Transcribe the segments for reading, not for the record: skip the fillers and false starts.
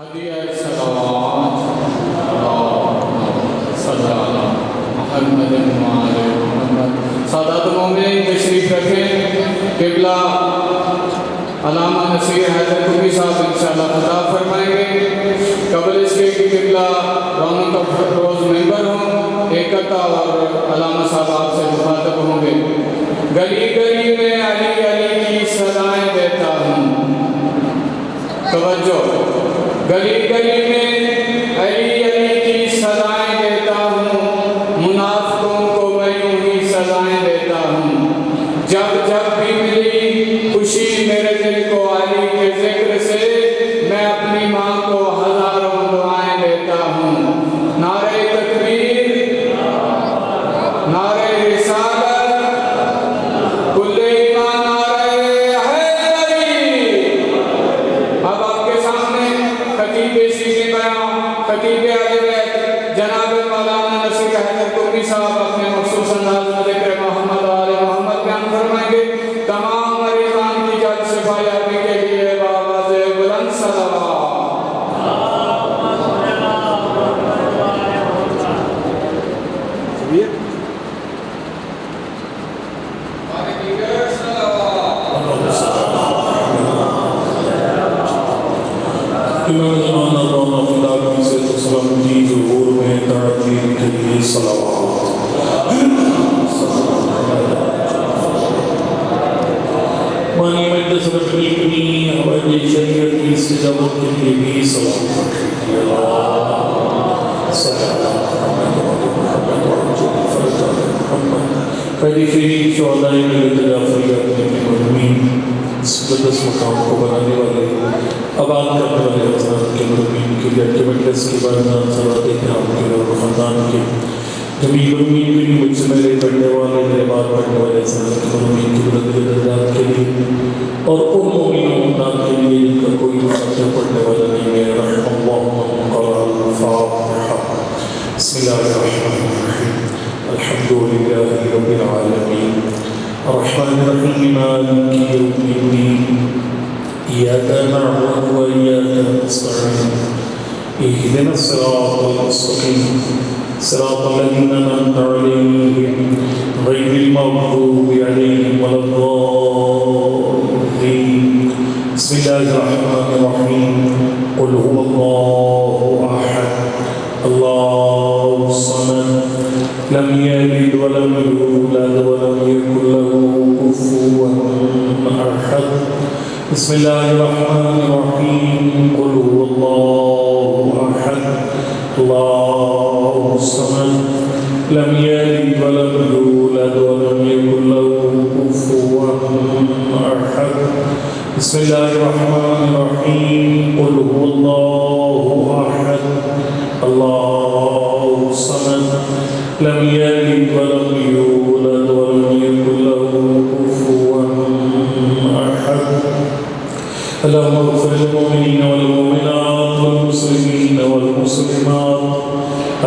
هدية الصلوات صلى على محمد وعلى محمد. سادات مومنین تشریف رکھیں. قبلہ علامہ نصیر حیدر کوبی صاحب انشاءاللہ خطاب فرمائیں گے. قبل اس کے قبلہ رونق افروز ممبر ہوں. ایک عطا اور علامہ صاحب آپ سے مخاطب ہوں گے. گلی گلی میں علی علی کی صدائیں دیتا ہوں. توجہ. گلی گلی میں علی علی کی صدائیں دیتا ہوں. منافقوں کو میں یوں ہی سزائیں دیتا ہوں. جب جب بھی ملی خوشی میرے دل کو علی کے ذکر سے, میں اپنی ماں کو ہزاروں دعائیں دیتا ہوں. نعرہ تکبیر, نعرہ رسالت, کل ایمان, نعرہ حیدری. اب آپ کے سامنے خطیب شیریں بیان, خطیب اہل بیت جناب مولانا نصیر حیدر کوبی صاحب اپنے مخصوص انداز میں ذکر محمد و آل محمد بیان فرمائیں گے. تمام مریضان کی جلد شفا یابی کے لیے بآواز بلند صلوات. امام زمان اللہ خدا کی سے تسلم کی ظہور میں تعظیم کے لیے صلوات. مانی میں تصرف اپنی حوائج شریعت کی استجابت کے لیے بھی صلوات. خلیفی شہدائی میں لتجافریات میں مرمین اس مقدس مقام کو بنانے والے, آباد کرنے والے حضرات کے مرمین کے لیے اکیومنٹس کی بارنات صلوات اکرام کے اور خاندان کے جمیع مرمین کے لیے, مجھ سے میرے پڑھنے والے میرے بعد پڑھنے والے حضرات کے مرمین کی بلند درجات کے لیے, اور ان مومنین و مومنات کے لیے جن کا کوئی فاتحہ پڑھنے والا نہیں ہے. رحم اللہ من قرأ الفاتحہ. بسم اللہ الرحمن الرحیم. الحمد للہ رب العالمین الرحمن الرحیم مالک یوم الدین إياك نعبد وإياك نستعين اهدنا الصراط المستقيم صراط الذين أنعمت عليهم غير المغضوب عليهم ولا الضالين. بسم الله الرحمن الرحيم. قل هو الله أحد الله الصمد لم يلد ولم يولد ولم يكن له كفوا أحد. بسم الله الرحمن الرحيم. قل هو الله أحد الله الصمد لم يلد ولم يولد ولم يكن له كفوا أحد. بسم الله الرحمن الرحيم. قل هو الله أحد الله الصمد لم يلد ولم يولد ولم يكن له كفوا أحد. اللهم اغفر للمؤمنين والمؤمنات والمسلمين والمسلمات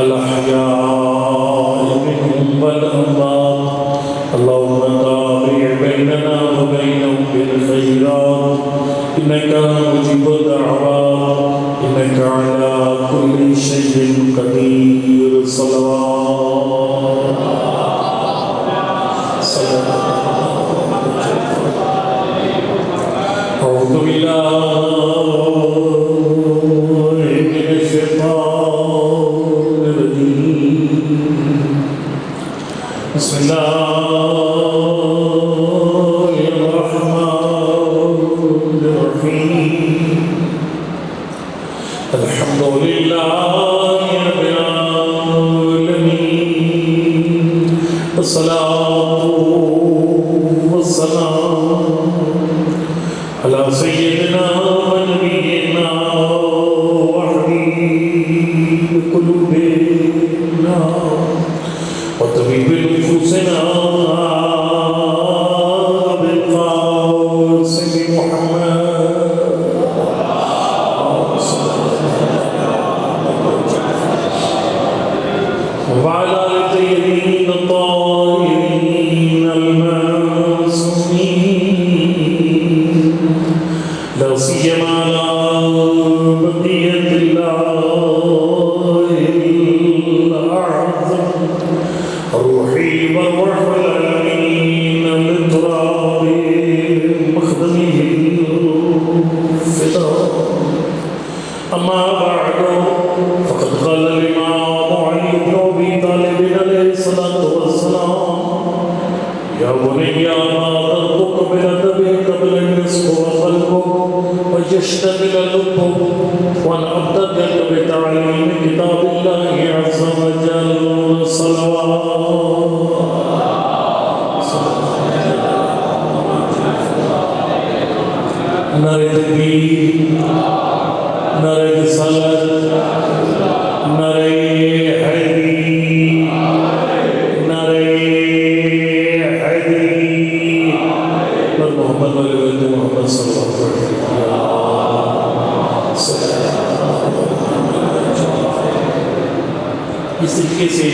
الأحياء منهم والأموات. اللهم تابع بيننا وبينهم بالخيرات إنك مجيب الدعوات إنك على كل شيء قدير. صلوات أعوذ بالله من الشيطان الرجيم. بسم الله الرحمن الرحيم. الحمد لله رب العالمين. الصلاة والسلام على سيدنا ونبينا وحبيب قلوبنا وطبيب نفوسنا بالقاسم محمد وعلى الطيبين الطاهرين المعصومين الله الأعظم روحي وروح الأمين لتراب مخدمه الفداء أما بعد فقد قال الإمام علي بن أبي طالب عليه الصلاة والسلام يا بني ما تربك بالأدب قبل أن يصفو قلبك ويشتغل لبك وأنا أبتدئ بتعليم كتاب الله عز وجل صلوات نعرہ تکبیر نعرہ رسالت نعرہ حیدری نعرہ حیدری اور محمد علیہ محمد صلی اللہ علیہ وسلم. اس طریقے سے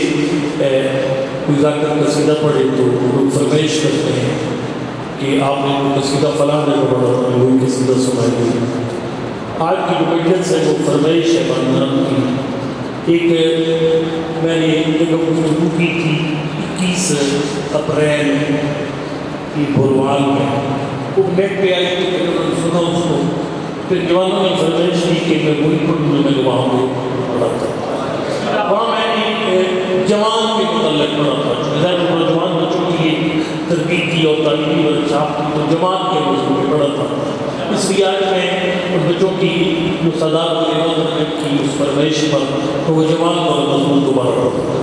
کوئی ذاکر قصیدہ پڑھے تو لوگ فرمائش کرتے ہیں کہ آپ نے قصیدہ فلاں جگہ پڑھا تھا وہی قصیدہ سنائیے. آج کی جو مجلس ہے وہ فرمائش ہے بندران کی. ایک میں نے ایک گفتگو کی تھی 21 اپریل کی بھولوال میں. وہ نیٹ پہ آئی تو میں نے سنا اس کو. پھر جوانوں نے فرمائش کی کہ میں وہی پڑھوں میں وہاں پہ پڑھا تھا. وہاں میں نے جوان کے متعلق پڑھا تھا. جوان بچوں کی تربیت کی اور تعلیمی ورکشاپ کی تو جوان کے موضوع پہ پڑھا تھا. اس لیے آج میں ان بچوں کی جو صدارت کی اس فرمائش پر تو وہ جوان پر مضمون دوبارہ پڑھا.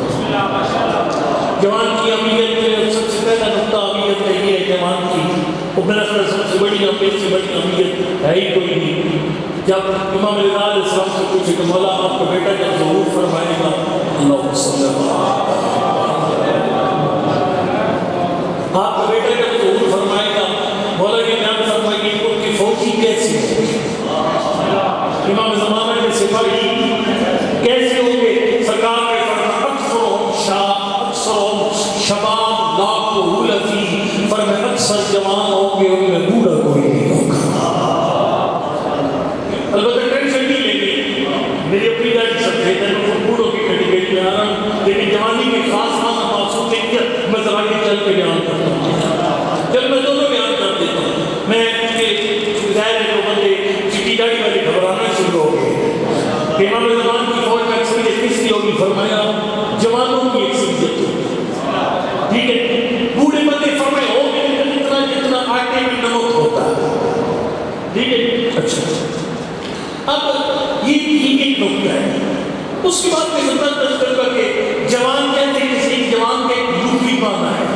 جوان کی اہمیت سب سے پہلا نقطہ اہمیت ہے یہ ہے جوان کی. وہ میرا خیال سب سے بڑی اہمیت سے بڑی اہمیت ہے ہی کوئی نہیں. جب امام رضا علیہ السلام سے پوچھے کہ مولا آپ کا بیٹا جب ظہور فرمائے گا اللہ صلی اللہ آپ کا بیٹا جب ظہور فرمائے گا مولا یہ بیان فرمائے گی ان کی فوجی کیسی ہو. امام زمانہ کے سپاہی کیسے ہوں گے؟ سرکار نے فرمایا اکثرهم شباب لا طول فیہ فرمایا اکثر جوان ہوں گے ان میں بوڑھا کوئی نہیں ہوگا. البتہ ٹینشن نہیں لیں گے. میری اپنی ڈیڈی سب تھے میں بوڑھوں کی کیٹیگری میں آ رہا ہوں لیکن جوانی کی خاص معنی معصوم نہیں کیا. میں ذرا کے چل کے بیان کرتا ہوں. جب میں دونوں بیان کر دیتا ہوں میں ظاہر ہے جو بندے چٹی ڈاڑی والی گھبرانا شروع ہو گئے. امام زمان کی فوج میں اکثریت کس کی ہوگی؟ فرمایا جوانوں کی اکثریت ہوگی. ٹھیک ہے. بوڑھے بندے فرمائے ہو گئے اتنا جتنا آٹے میں نمک ہوتا ہے. ٹھیک ہے. اچھا اب یہ ایک نقطہ ہے. اس کے بعد میں ضرورت درج کروں گا کہ جوان کہتے ہیں جیسے ایک جوان کا ایک لغوی معنی ہے.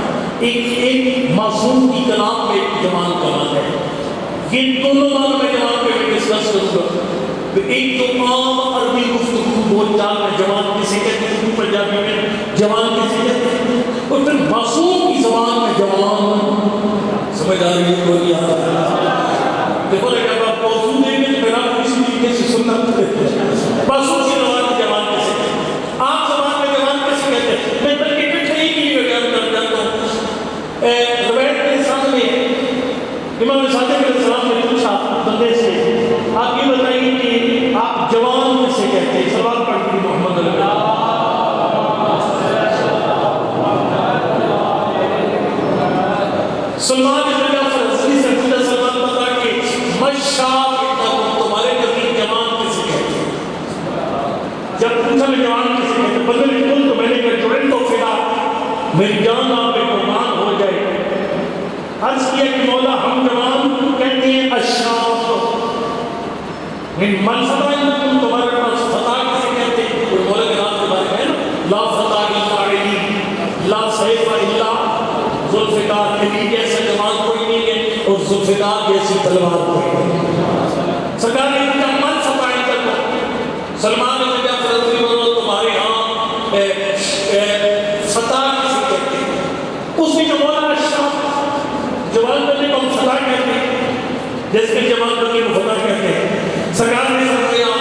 ایک معصوم کی کلام میں ایک جوان کا معنی ہے. یہ دونوں معنی میں جوان پہ میں ڈسکس کروں گا. ایک تو عام عربی گفتگو بول چال میں جوان کسی کہتے ہیں پنجابی میں جوان کسی کہتے ہیں اور پھر معصوم کی زبان میں جوان سمجھ آ رہی ہے کوئی یاد دیکھو لیکن اب آپ موضوع دیں گے تو پھر آپ کسی طریقے سے سننا معصوم کی زبان میں جوان کیسے کہتے ہیں آپ زبان میں جوان کیسے کہتے ہیں. میں بلکہ کٹھے ہی نہیں بیان کر جاتا ہوں. روایت کے سامنے امام صادق علیہ السلام نے پوچھا بندے سے آپ یہ بتائیے کہ آپ جوان کیسے کہتے ہیں. سوال پڑھتی محمد علیہ سلمان بن جعفر الحضری سے پوچھا سلمان بتا کہ مشاب تمہارے نبی جوان کیسے کہتے ہیں. جب پوچھا میں جوان کیسے کہتے ہیں بدل کل تو میں نے کہا جوڑن تو فدا میری جان آپ پہ قربان ہو جائے. عرض کیا کہ مولا ہم جوان کہتے ہیں اشراف من منصبہ انکم تمہارے پاس فتح کیسے کہتے ہیں. مولا کے نام کے بارے میں لا فتح الا علی لا سیف الا ذوالفقار. علی جیسا جوان کوئی نہیں ہے اور ذوالفقار جیسی تلوار کوئی نہیں. سرکار نے کہا منصبہ انکم سلمان بن جعفر الحضری بولو تمہارے ہاں فتح کیسے کہتے ہیں. اس نے کہا مولا اشراف جوان بندے کو ہم فتح کہتے ہیں جیسے کہ جوان بندے کو فتح کہتے ہیں. سرکار نے فرمایا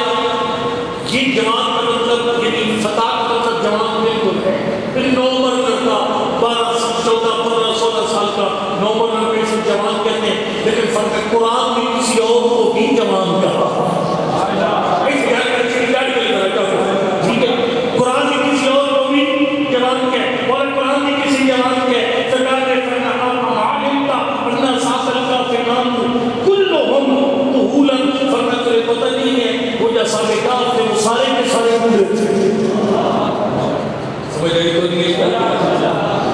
یہ جوان کا مطلب یعنی فتح کا مطلب جوان بالکل ہے. پھر نومر لڑکا 12 14 15 16 سال کا نومر لڑکے سے جوان کہتے ہیں لیکن فرق قرآن میں کسی اور کو بھی جوان کہا. اس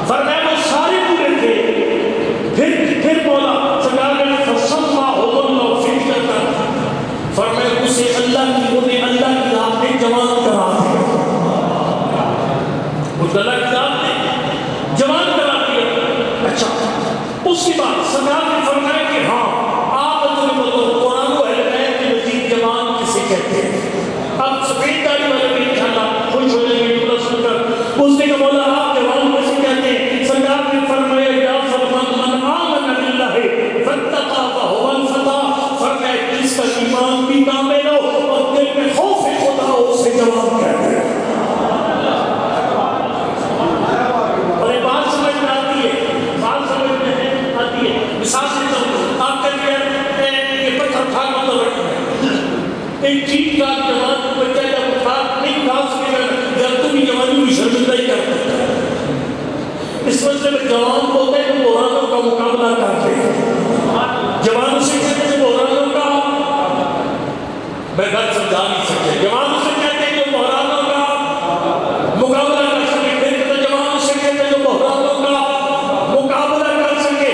فرمایا وہ سارے پورے تھے. پھر بولا سرکار نے فرمایا اسے اللہ کی ذات نے جوان کرا دیا. اس اللہ کی ذات نے جوان کرا دیا. اچھا اس کے بعد سرکار نے فرمایا کہ ہاں آپ تمہیں بتاؤ قرآن و اہل بیت کے مزید جوان کسے کہتے ہیں. اب سفید داڑھی والے بھی انشاءاللہ خوش ہو جائیں گے جملہ سن کر. اس نے کہا مولا آپ جوان کسے کہتے ہیں. سرکار نے فرمایا یا فرمان من آمن باللہ فاتقى فهو الفتى. فرمایا جس کا ایمان بھی کامل ہو اور دل میں خوف خدا ہو اسے جوان کہتے ہیں. اور یہ بات سمجھ میں آتی ہے. بات سمجھ میں آتی ہے. مثال دیتا ہوں آپ کہتے ہیں یہ پتھر اٹھا مطلب رکھنا ہے. ایک چیز کا جوان بچہ جب اٹھا نہیں اٹھا سکے گا جب تم ہی جوانی کی شرمندہ ہی کرتا ہے. اس مسئلے میں جوان ہوتے ہیں جو بحرانوں کا مقابلہ کرتے ہیں. جوان سے کہتے ہیں بحرانوں کا میں گھر سمجھا نہیں سکتے. جوان سے کہتے ہیں جو بحرانوں کا مقابلہ کر سکے. پھر کہتے ہیں جوان سے کہتے ہیں جو بحرانوں کا مقابلہ کر سکے.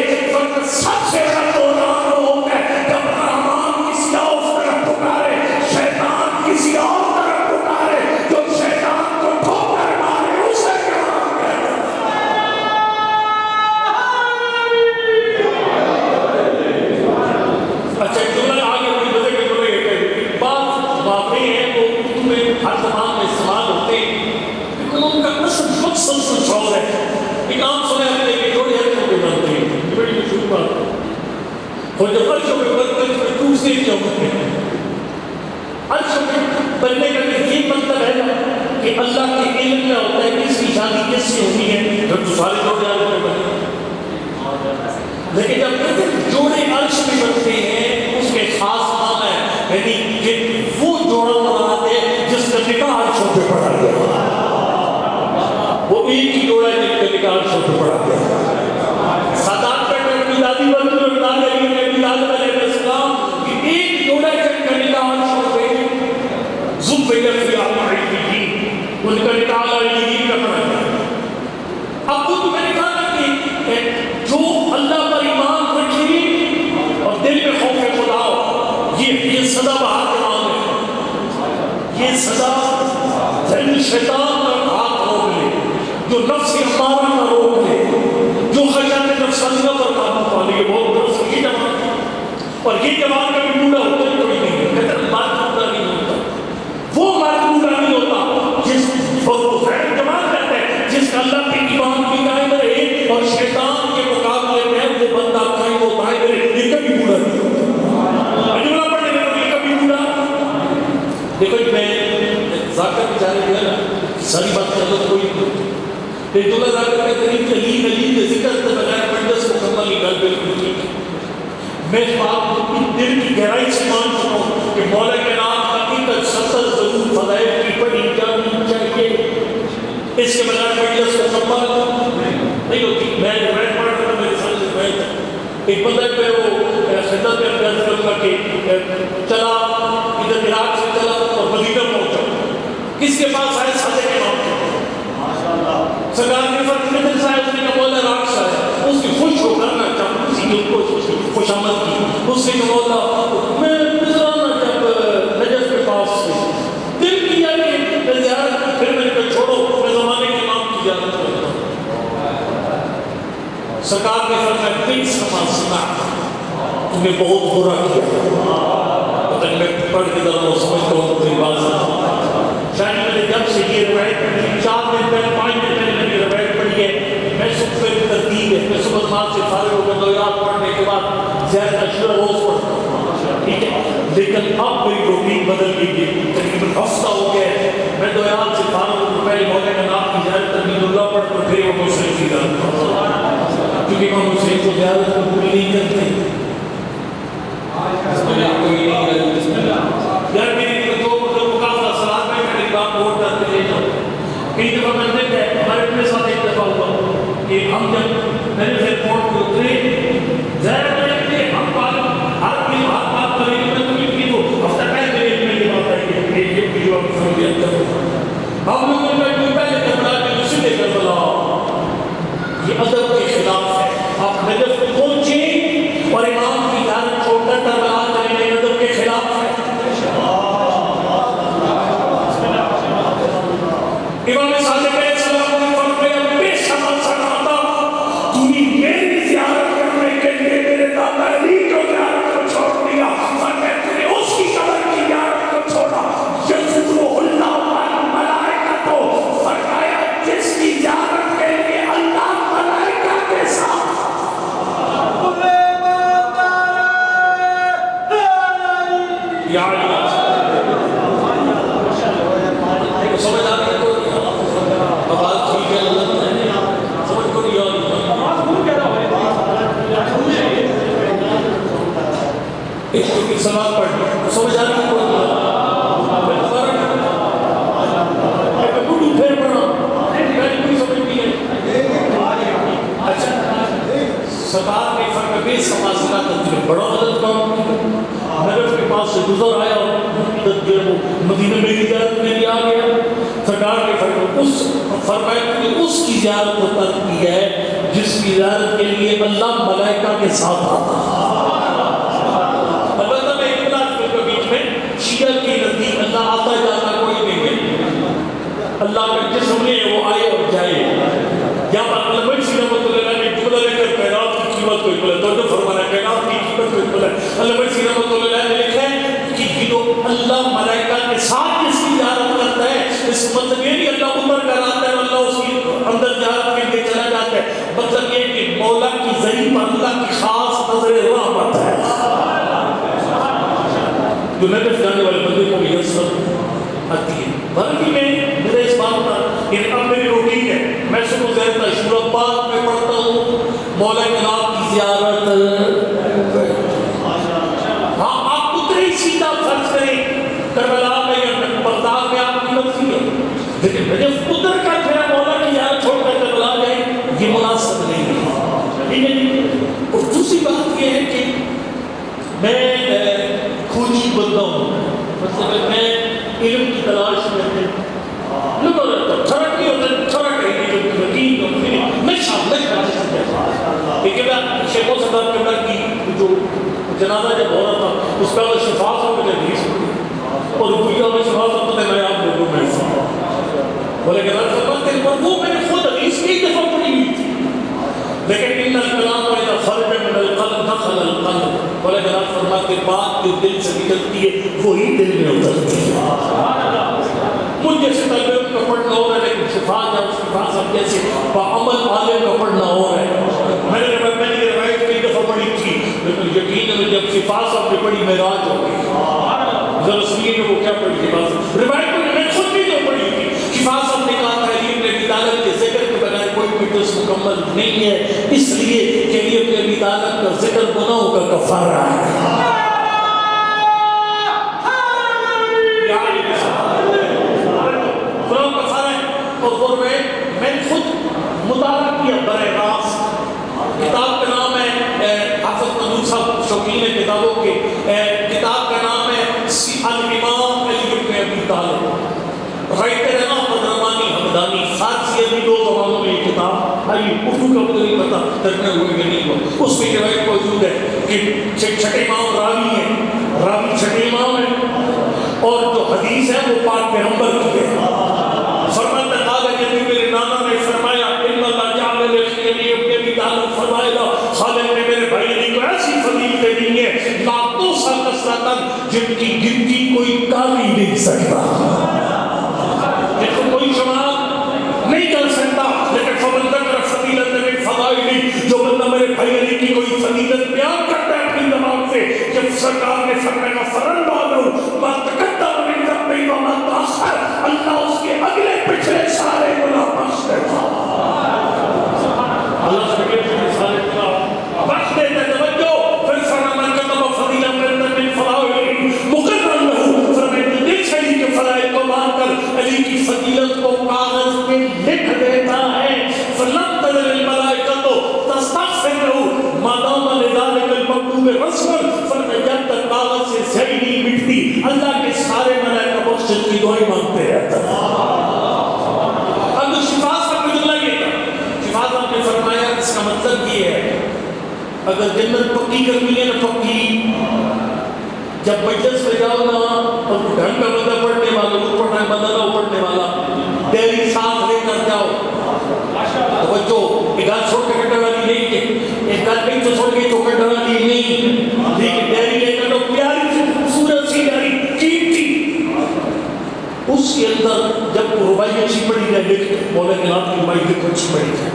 سب سے بڑا بحران وہ ہوتا ہے جب رحمان کسی اور طرف پکارے شیطان کسی اور طرف پکارے. جو شیطان کو ٹھوکر مارے اسے جوان کہتے ہیں. اچھا جملہ آگے بڑی وجہ کے جملے یہ بات واقعی ہے وہ تمہیں ہر زمان میں استعمال ہوتے ہیں لیکن ان کا اصل مقصد کچھ اور ہے. ایک عام سنے ہم نے کہ تھوڑے عرشوں پہ بنتے ہیں. یہ بڑی مشہور بات ہے. اور جب عرشوں پہ بنتے ہیں تو دوسرے کیا ہوتے ہیں. عرشوں پہ بننے کا یہ مطلب ہے کہ اللہ کے علم میں ہوتا ہے کہ اس کی شادی کس سے ہونی ہے. جب تو سارے جوڑے عرشوں پہ بنے لیکن جب جوڑے عرش میں بنتے ہیں اس کے خاص نام ہے یعنی کہ وہ جوڑا بناتے ہیں جس کا نکاح عرشوں پہ پڑا گیا. وہ ایک ہی جوڑا ہے جس کا نکاح عرشوں پہ پڑا گیا. سادات پر میلادی وقت میں بتا دیں گے میلاد علیہ السلام کہ ایک جوڑا ہے جس کا نکاح عرشوں پہ زبیت فی اعمالہ ان کا نکاح علیہ کا پڑا گیا. اب تو میں نے کہا کہ جو اللہ پر ایمان رکھے اور دل میں خوف خدا ہو یہ سدا بہار کے نام ہے. یہ سدا ذہن شیطان کا ہاتھ روک لے جو نفس امارہ کا روک لے جو خیالات نفسانیہ پر قابو پا لے. بہت درست یہ جوان اور یہ جوان کا بھی بوڑھا ہوتا ہے کوئی نہیں کہتے بات بوڑھا نہیں ہوتا. وہ بات بوڑھا نہیں ہوتا جس کو ذہن جوان کہتے ہیں جس کا اللہ کے ایمان بھی قائم رہے اور شیطان کے مقابلے میں وہ بندہ قائم ہوتا ہے. یہ کبھی بوڑھا نہیں ہوتا. جملہ پڑھنے میں یہ کبھی بوڑھا. دیکھو میں ذاکر بیچارے جو ہے نا ساری بات کر دو کوئی نہیں. جملہ ذاکر کہتے ہیں کہ علی کے ذکر سے بغیر مجلس مکمل ہی گل بالکل ٹھیک ہے. میں اس بات کو دل کی گہرائی سے مان چکا ہوں کہ مولا کے نام حقیقت ستر ضرور فضائل کی پڑھی جانی چاہیے. اس کے بغیر مجلس مکمل نہیں ہوتی. میں روایت پڑھ رہا تھا میرے سامنے روایت ہے ایک بندہ پہ وہ خدمت میں اپنے کروں گا کہ چلا ادھر عراق سے چلا اور مدینہ پہنچا. کس کے پاس آئے سادے کے نام سرکار کے فرق میں صاحب نے کہا مولا عراق سے آیا. اس کی خوش ہو کر نہ چاہتا اسی نے اس کو خوش آمد کی. اس نے کہا مولا میں گزرانا جب نجف کے پاس سے دل کیا کہ میں زیارت پھر میں نے کہا چھوڑو میں زمانے کے امام کی زیارت کرتا ہوں. سرکار نے فرمایا تم سمجھنا تمہیں بہت برا کیا. پتہ میں پڑھ کے ذرا وہ سمجھتا ہوں تو بات شاید میں نے جب سے یہ روایت پڑھی 4 دن پہلے 5 دن پہلے میں نے روایت پڑھی ہے. میں صبح پہ ترتیب ہے میں صبح نماز سے فارغ ہو کر دویات پڑھنے کے بعد زیادہ اشرا روز پڑھتا ہوں ٹھیک ہے. لیکن اب میری روٹین بدل گئی ہے. تقریباً ہفتہ ہو گیا ہے میں دویات سے فارغ ہو پہلے مولا کا نام کی زیارت ترمیم اللہ پڑھ کر پھر وہ مسلم کی زیارت کیونکہ امام حسین کو زیارت قبول نہیں کرتے. یار میری دو مقابلہ سلاد میں میری بات ووٹ کرتے لے جاؤ. کئی دفعہ میں نے ہمارے اپنے ساتھ ایک دفعہ ہوا کہ ہم جب میں نے پھر ووٹ کو اترے ظاہر ہے کہ ہم بات ہر بات کریں گے تو ان کی تو ہفتہ پہلے میں یہ بات آئی کہ یہ بھی جو آپ سمجھے ہم لوگوں نے پہلے کمرہ میں اسی دیکھا میری زیارت میں بھی آ گیا. سرکار نے فرمایا کہ اس کی زیارت کو ترک کی ہے جس کی زیارت کے لیے اللہ ملائکہ کے ساتھ آتا ہے. البتہ میں ایک بات کے بیچ میں شیعہ کے نزدیک اللہ آتا جاتا کوئی نہیں ہے. اللہ کا جسم ہے وہ آئے اور جائے. یا علامہ شیعہ رحمۃ اللہ علیہ نے جملہ لے کر کائنات کی قیمت کو بولا تو فرمانا کائنات کی قیمت کو بولا. علامہ شیعہ رحمۃ اللہ علیہ نے لکھا ہے کہ یہ اللہ ملائکہ کے ساتھ جس کی زیارت کرتا ہے اس مطلب یہ نہیں اللہ اتر کر آتا ہے اللہ اس کی اندر زیارت کے لیے چلا جاتا ہے. مطلب یہ کہ مولا کی ذریعہ پر اللہ کی خاص نظر رحمت ہے جو نجف جانے والے بندے کو بھی حسرت آتی ہے. بلکہ میں میرے اس بات پر کہ اب میری روٹین ہے میں صبح زہر تشہیر پاک میں پڑھتا ہوں مولا کلام کی زیارت. ہاں آپ اتنے ہی سیدھا فرض کریں کربلا میں یا بغداد میں آپ کی مرضی ہے لیکن میں جب اتر کر پھر مولا کی زیارت چھوڑ کر کربلا جائے یہ مناسب نہیں ہے. ٹھیک ہے. اور دوسری بات یہ ہے کہ میں کھوجی بندہ ہوں. مطلب میں علم کی تلاش میں تھرک نہیں ہوتا تھرک رہی ہے جو یقین میں شامل کرتا لیکن میں شیخ و صدر کے اندر کی جو جنازہ جب ہو رہا تھا اس کا وہ شفا صاحب مجھے حدیث پڑھی اور گویا میں شفا صاحب نے میں آپ لوگوں میں بولے کہ اللہ فرماتے ہیں پر وہ میں نے خود حدیث کی دفعہ پڑھی ہوئی تھی لیکن ان الکلام واذا خرج من القلب دخل القلب. بولے کہ اللہ فرماتے ہیں بات جو دل سے نکلتی ہے وہی دل میں اترتی ہے. مجھ جیسے طلبے کا پڑھنا ہو رہا ہے لیکن شفا جب شفا صاحب جیسے بعمل عالم کا پڑھنا ہو رہا ہے. میں نے یہ روایت کئی دفعہ پڑھی تھی لیکن یقین ہے جب شفا صاحب نے پڑھی معراج ہو گئی. ذرا سنیے کہ وہ کیا پڑھی تھی بات روایت میں خود بھی جو پڑھی تھی. شفا صاحب نے کہا تعلیم نے عدالت کے ذکر کے بغیر کوئی بھی درس مکمل نہیں ہے اس لیے کہ یہ عدالت کا ذکر گناہوں کا کفارہ ہے. اور میں خود مطالعہ کیا برائے راست. کتاب کا نام ہے حافظ منظور صاحب شوقین ہے کتابوں کے. کتاب کا نام ہے الامام علی بن ابی طالب. رائٹر ہے نا بدرمانی حمدانی. فارسی عربی دو زبانوں میں یہ کتاب آئی. اردو کا مجھے نہیں پتا ترجمہ ہوئی کہ نہیں ہوا. اس میں روایت موجود ہے کہ چھٹے امام راوی ہیں راوی چھٹے امام ہیں اور جو حدیث ہے وہ پاک پیغمبر کی ہے. فرماتا قال کہ میرے نانا نے فرمایا ان اللہ جعل للخير ابن ابي طالب فرمائے گا خالد نے میرے بھائی علی کو ایسی فضیلتیں دی ہیں لا توصى کثرۃ جن کی گنتی کوئی کالی نہیں سکتا جن کو کوئی شمار نہیں کر سکتا. لیکن فمن ذکر فضیلت من فضائل جو بندہ میرے بھائی علی کی کوئی فضیلت بیان کرتا ہے اپنی زبان سے جب سرکار نے فرمایا فرن والو ما تقدم من ذنبی وما تاخر اللہ اس کے اگلے پچھلے سارے گناہ بخش دیتا. اللہ سے اگلے سارے گناہ بخش دیتا. توجہ پھر فرمایا من کتب فضیلت من فضائل مقرر له فرمایا دیکھ علی کے فضائل کو مان کر علی کی فضیلت کو کاغذ پہ لکھ دیتا ہے. فلم تدل الملائکہ تستغفر له ما دام لذلك المکتوب رسما فرمایا جب تک کاغذ سے صحیح نہیں مٹتی اللہ کے سارے ملائکہ بخشش کی دعائیں مانگتے رہتا ہے. اب شفا صاحب نے اللہ یہ کہا شفا صاحب نے فرمایا اس کا مطلب یہ ہے اگر جنت پکی کرنی ہے نا پکی جب مجلس میں جاؤ نا اور ڈھنگ کا بندہ پڑھنے والا وہ پڑھنا ہے بندہ نہ پڑھنے والا ڈیری ساتھ لے کر جاؤ. توجہ ایک گال چھوڑ کے کٹر والی نہیں ہے ایک گال نہیں تو چھوڑ کے تو کٹر والی نہیں لیکن ڈیری لے کر تو پیاری سے خوبصورت سی ڈیری قیمتی اس کے اندر جب ربائی اچھی پڑی جائے لیکن مولا کے نام کی ربائی دیکھو اچھی پڑی جائے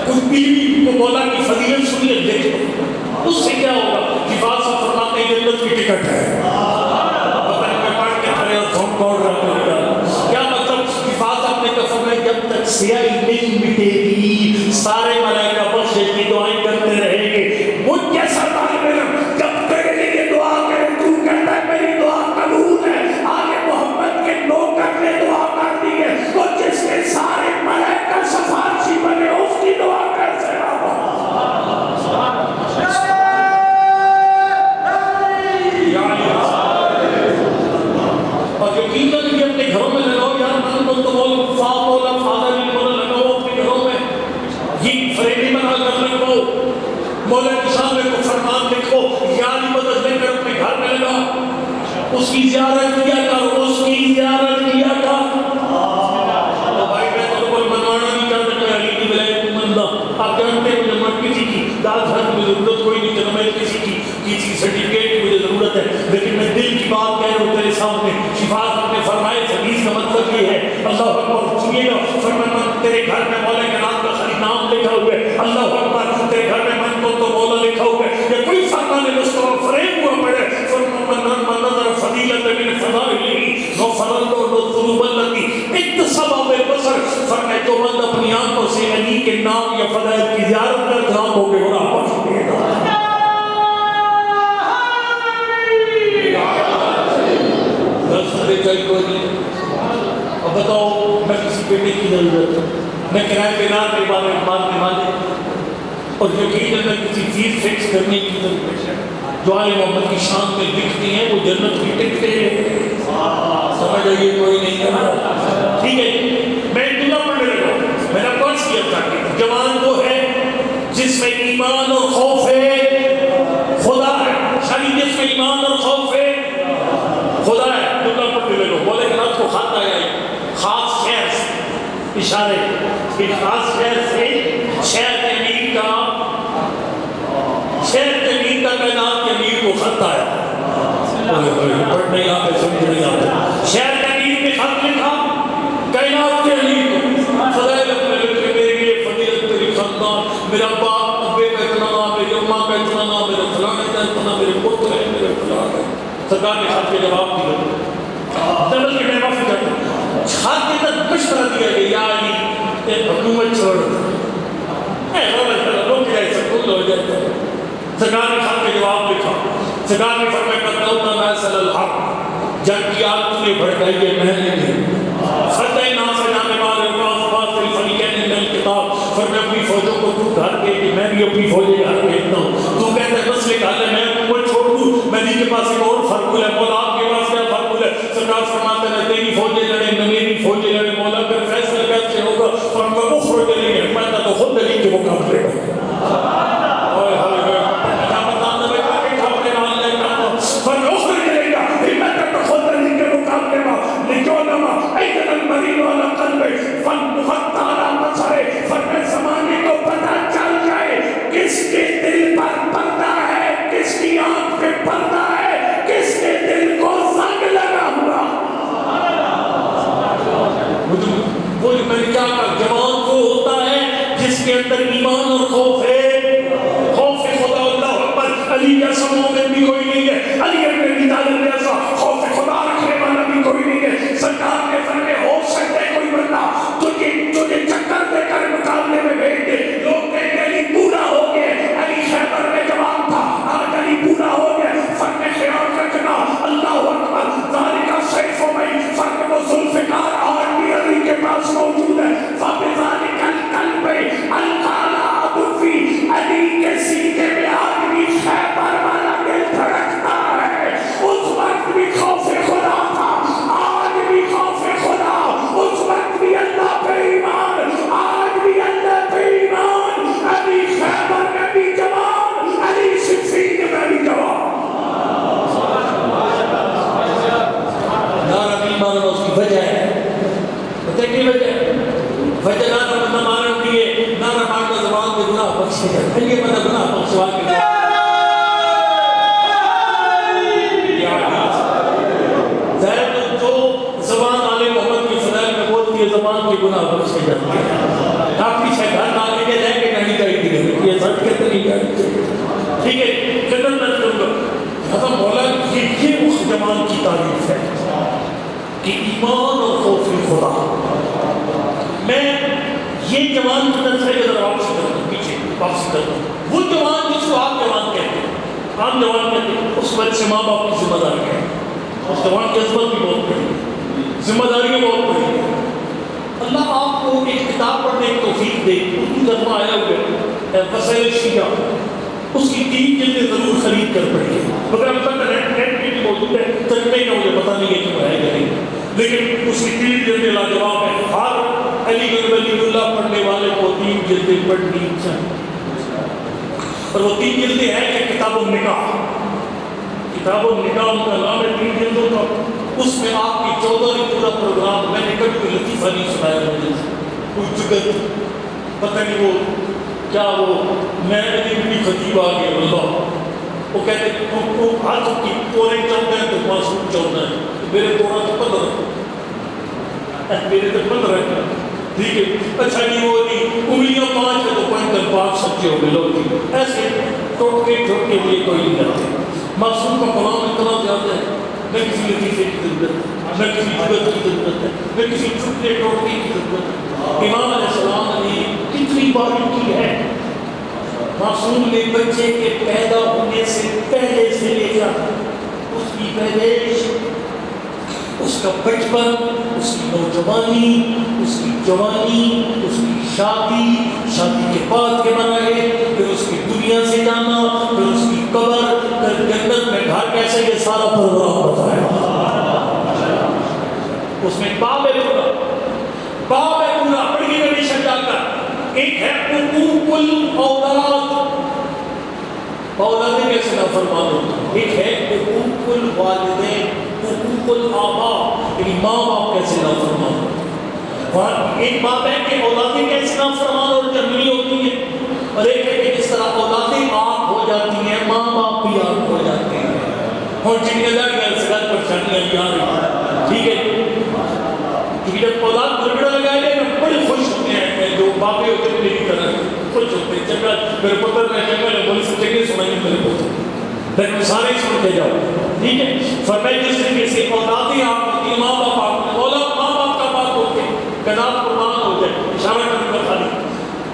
کچھ بیوی کو مولا کی فضیلت سنیے دیکھو اس سے کیا ہوگا حفاظ سے فرماتے ہیں جنت کی ٹکٹ ہے. پتہ نہیں میں پڑھ کے کرے اور تھوم کوڑ رہا ہوں کیا مطلب حفاظ اپنے کفر میں جب تک سیاہی نہیں مٹے گی سارے ملائکہ بخشش کی دعائیں کرتے رہیں گے. مجھ جیسا طالب علم جب تیرے لیے دعا کرے تو کہتا ہے میری دعا قبول ہے آگے محمد کے نوکر نے دعا کر دی ہے تو جس کے سارے ملائکہ سفارشی بنے اس کی دعا کیسے آبا. یا یقین نہیں کہ اپنے گھروں میں لگاؤ یار من کو تو بول مولا فادر مولا لگاؤ اپنے گھروں میں، یہ فریمی بنا کر لگاؤ، مولا کی شان میں کوئی فرمان لکھو، یاری مدد لے کر اپنے گھر میں لگاؤ، اس کی زیارت کیا کر، اس کی زیارت کیا کر۔ بھائی میں تو کوئی منوانا نہیں چاہتا کہ علی کی ولایت کو ماننا، آپ جانتے ہیں مجھے من کسی کی داد بھر کی ضرورت کوئی نہیں، چلو میں کسی کی کسی سرٹیفکیٹ کی مجھے ضرورت ہے، لیکن میں دل کی بات کہہ رہا ہوں تیرے سامنے۔ شفاعت نے فرمائے حدیث کا مطلب یہ ہے، اللہ اکبر، سنیے گا، فرمایا تیرے گھر میں مولا کے نام کا خالی نام لکھا ہوا ہے، اللہ اکبر، تیرے گھر میں من کو تو مولا لکھا ہوا ہے، یا کوئی فرمان مصطفیٰ فریب ہوا پڑے، فرمایا من نظر فضیلت من فضائلہ غفر اللہ له الذنوب التي اکتسبها بالبصر، فرمایا جو بندہ اپنی آنکھوں سے علی کے نام یا فضائل کی زیارت کر جام ہو گئے گناہ بخش دے گا۔ چل کوئی نہیں، اب بتاؤ میں کسی بیٹے کی ضرورت ہے، میں کرائے پہ نہ کے بارے میں بات نمانے اور یقیناً میں کسی چیز فکس کرنے کی ضرورت ہے جو آل محمد کی شان میں دکھتی ہیں، وہ جنت کی ٹکٹیں ہیں، سمجھ آئیے کوئی نہیں کرتا۔ ٹھیک ہے، میں جملہ پڑھنے لگا، میں نے پرس کیا تھا کہ جوان وہ ہے جس میں ایمان اور خوف خدا ہے، شاید جس میں ایمان اور خوف خدا ہے، جملہ پڑھنے لگا، بولے کہ رات کو خط آیا ہے خاص شہر سے، اشارے کہ خاص شہر سے شہر کے امیر کا کائنات کے امیر کو خط آیا، پڑھ نہیں آتے سمجھ نہیں آتے، شہر کے امیر نے خط لکھا کائنات کے امیر کو، فضائل اپنے لکھے میرے لیے فضیلت تیری خاندان، میرا باپ ابے کا اتنا نام، میری اماں کا اتنا نام، میرے فلانے کا اتنا، میرے پتر ہے، میرے فلانے، سرکار نے خط کے جواب دیا، دبل کے میں معافی کرتا ہوں، خط کے تک مشورہ دیا کہ یا علی ایک حکومت چھوڑ روک جائے سکول ہو جاتا ہے۔ سرکار نے خط کے جواب لکھا، سرکار نے فرمایا قدمنا محصل الحق، جنگ کی آگ تم نے بھڑکائی ہے میں نے نہیں، فتح ناصر جانے والے فاصل الفریقین من الکتاب، فرمایا اپنی فوجوں کو تو گھر کے کہ میں بھی اپنی فوجیں گھر بھیجتا ہوں، تو کہتا ہے مسئلے کا حل ہے میں حکومت چھوڑ دوں، میں نے کے پاس ایک اور فرقل ہے، مولا آپ کے پاس کیا فرقل ہے؟ سرکار فرماتے ہیں تیری فوجیں لڑیں نہ میری فوجیں لڑیں، مولا پھر فیصلہ کیسے ہوگا؟ فرمایا اخرج علی، میں تو خود علی کے مقابلے میں زمانے کو پتہ چل جائے کس کے دل پر پردہ ہے، کس کی آنکھ پہ پردہ ہے، کس کے دل کو زنگ لگا ہوا۔ وہ میں نے کیا کہا، جوان وہ ہوتا ہے جس کے اندر ایمان اور خوف ہے، خوف خدا، اللہ اکبر، علی جیسا مومن بھی کوئی نہیں ہے، علی ابن ابی طالب جیسا خوف خدا رکھنے والا بھی کوئی نہیں ہے۔ سرکار نے فرمایا ہو سکتا ہے کوئی بندہ تجھے چکر دے کر مقابلے میں بھیج دے، لوگ کہیں گے علی بوڑھا ہو گیا، علی خیبر میں جوان تھا، آج علی بوڑھا ہو گیا، فرق خیال رکھنا، اللہ اکبر، ذالک سیف من، فرق وہ ذوالفقار آج بھی علی کے پاس موجود ہے، فبذالک القلب القالا عدوی، علی کے سینے میں آج بھی خیبر والا دل دھڑکتا ہے، اس وقت بھی خوف خدا تھا، آج بھی خوف خدا، اس وقت بھی اللہ پہ ایمان، آج بھی اللہ پہ ایمان، علی خیبر میں بھی جوان، علی صفین میں بھی جوان۔ نارا بھی ماننا اس کی وجہ ہے، پتہ کی وجہ ہے؟ وجہ نارا بندہ مانن دیئے، نارا ماننا زبان کے گناہ بخشے گا، یہ بندہ گناہ بخشوا کے گا۔ زبان کے گناہ بخشے جاتے ہیں، آپ کی شہدان آگے کے لے کے نہیں کہی تھی، یہ سب کے طریقہ ہے، ٹھیک ہے، قدر نہ کروں گا۔ حضرت مولا یہ اس جوان کی تعریف ہے کہ ایمان اور خوف خدا، میں یہ جوان کی طرف سے اگر واپسی کرتا ہوں، پیچھے واپسی کرتا ہوں، وہ جوان جس کو آپ جوان کہتے ہیں، عام جوان کہتے ہیں، اس وقت سے ماں باپ کی ذمہ داری ہے، اس جوان کی عظمت بھی بہت بڑی، ذمہ داریاں بہت بڑی ہے۔ اللہ آپ کو ایک کتاب پڑھنے کی توفیق دے، اردو ترجمہ آیا ہوا ہے وسائل شیعہ، اس کی 3 جلدیں ضرور خرید کر پڑھیے، مگر اب تک نیٹ پہ بھی موجود ہے، ترجمے کا مجھے پتہ نہیں ہے کہ پڑھائے گا نہیں۔ لیکن اس کی 3 جلدیں لاجواب ہیں. ہر علی گڑھ ولی اللہ پڑھنے والے کو 3 جلدیں پڑھنی چاہیے. اور وہ 3 جلدیں ہیں کہ کتاب النکاح. کتاب النکاح ان کا نام ہے 3 جلدوں کا. اس میں آپ کی 14 پورا پروگرام. میں نے کبھی کوئی لطیفہ نہیں سنایا مجھے کوئی جگت پتہ نہیں وہ کیا وہ میں بھی خطیب آ گیا اللہ وہ کہتے ہیں ہاتھ کی پورے چاہتے ہیں تو معصوم چاہتا ہے. میرے توڑا تو 15 میرے تو 15 ٹھیک ہے. اچھا نہیں وہ نہیں انگلیاں 5 ہے تو کوئنٹل 5 سچے ہو گئے لوگ ایسے ٹوٹ کے لیے کوئی نہیں کرتے. معصوم کا کلام اتنا زیادہ ہے نہ کسی لطیفے کی ضرورت ہے نہ کسی جگت کی ضرورت ہے نہ کسی چھٹے ٹوٹنے کی ضرورت ہے. امام علیہ السلام نے کتنی باریکی ہے. معصوم نے بچے کے پیدا ہونے سے پہلے سے لے کر اس کی پیدائش اس کا بچپن اس کی نوجوانی اس کی جوانی اس کی شادی کے بعد کے مراحل پھر اس کی دنیا سے جانا پھر اس کی قبر پھر جنت میں گھر کیسے یہ سارا پروگرام بتایا. اس میں باب ہے پورا بڑی کنڈیشن ڈال کر. ایک ہے حقوق الاولاد اولادیں کیسے نافرمان ہوتی ہیں. ایک ہے حقوق الوالدین حقوق الآباء یعنی ماں باپ کیسے نافرمان ہوتے ہیں. ایک بات ہے کہ اولادیں کیسے نافرمان اور جنگلی ہوتی ہیں اور ایک ہے کہ جس طرح اولادیں آگ ہو جاتی ہیں ماں باپ بھی آگ ہو جاتے ہیں. اور جنگل سگل پریشانیاں آ رہی ٹھیک ہے. کیونکہ جب اولاد گڑگڑا لگائے گا بڑے خوش ہوتے ہیں جو باپے ہوتے ہیں میری طرح خوش ہوتے ہیں. چنگا میرے پتر میں چنگا نے بولی سب چنگے سنائیں میرے پتر لیکن سارے سن کے جاؤ ٹھیک ہے. فرمائے جس طریقے سے اولادیں آپ ہوتی ماں باپ آپ اولاد ماں باپ کا بات ہوتے کداب قربان ہو جائے اشارہ کرنے کا خالی.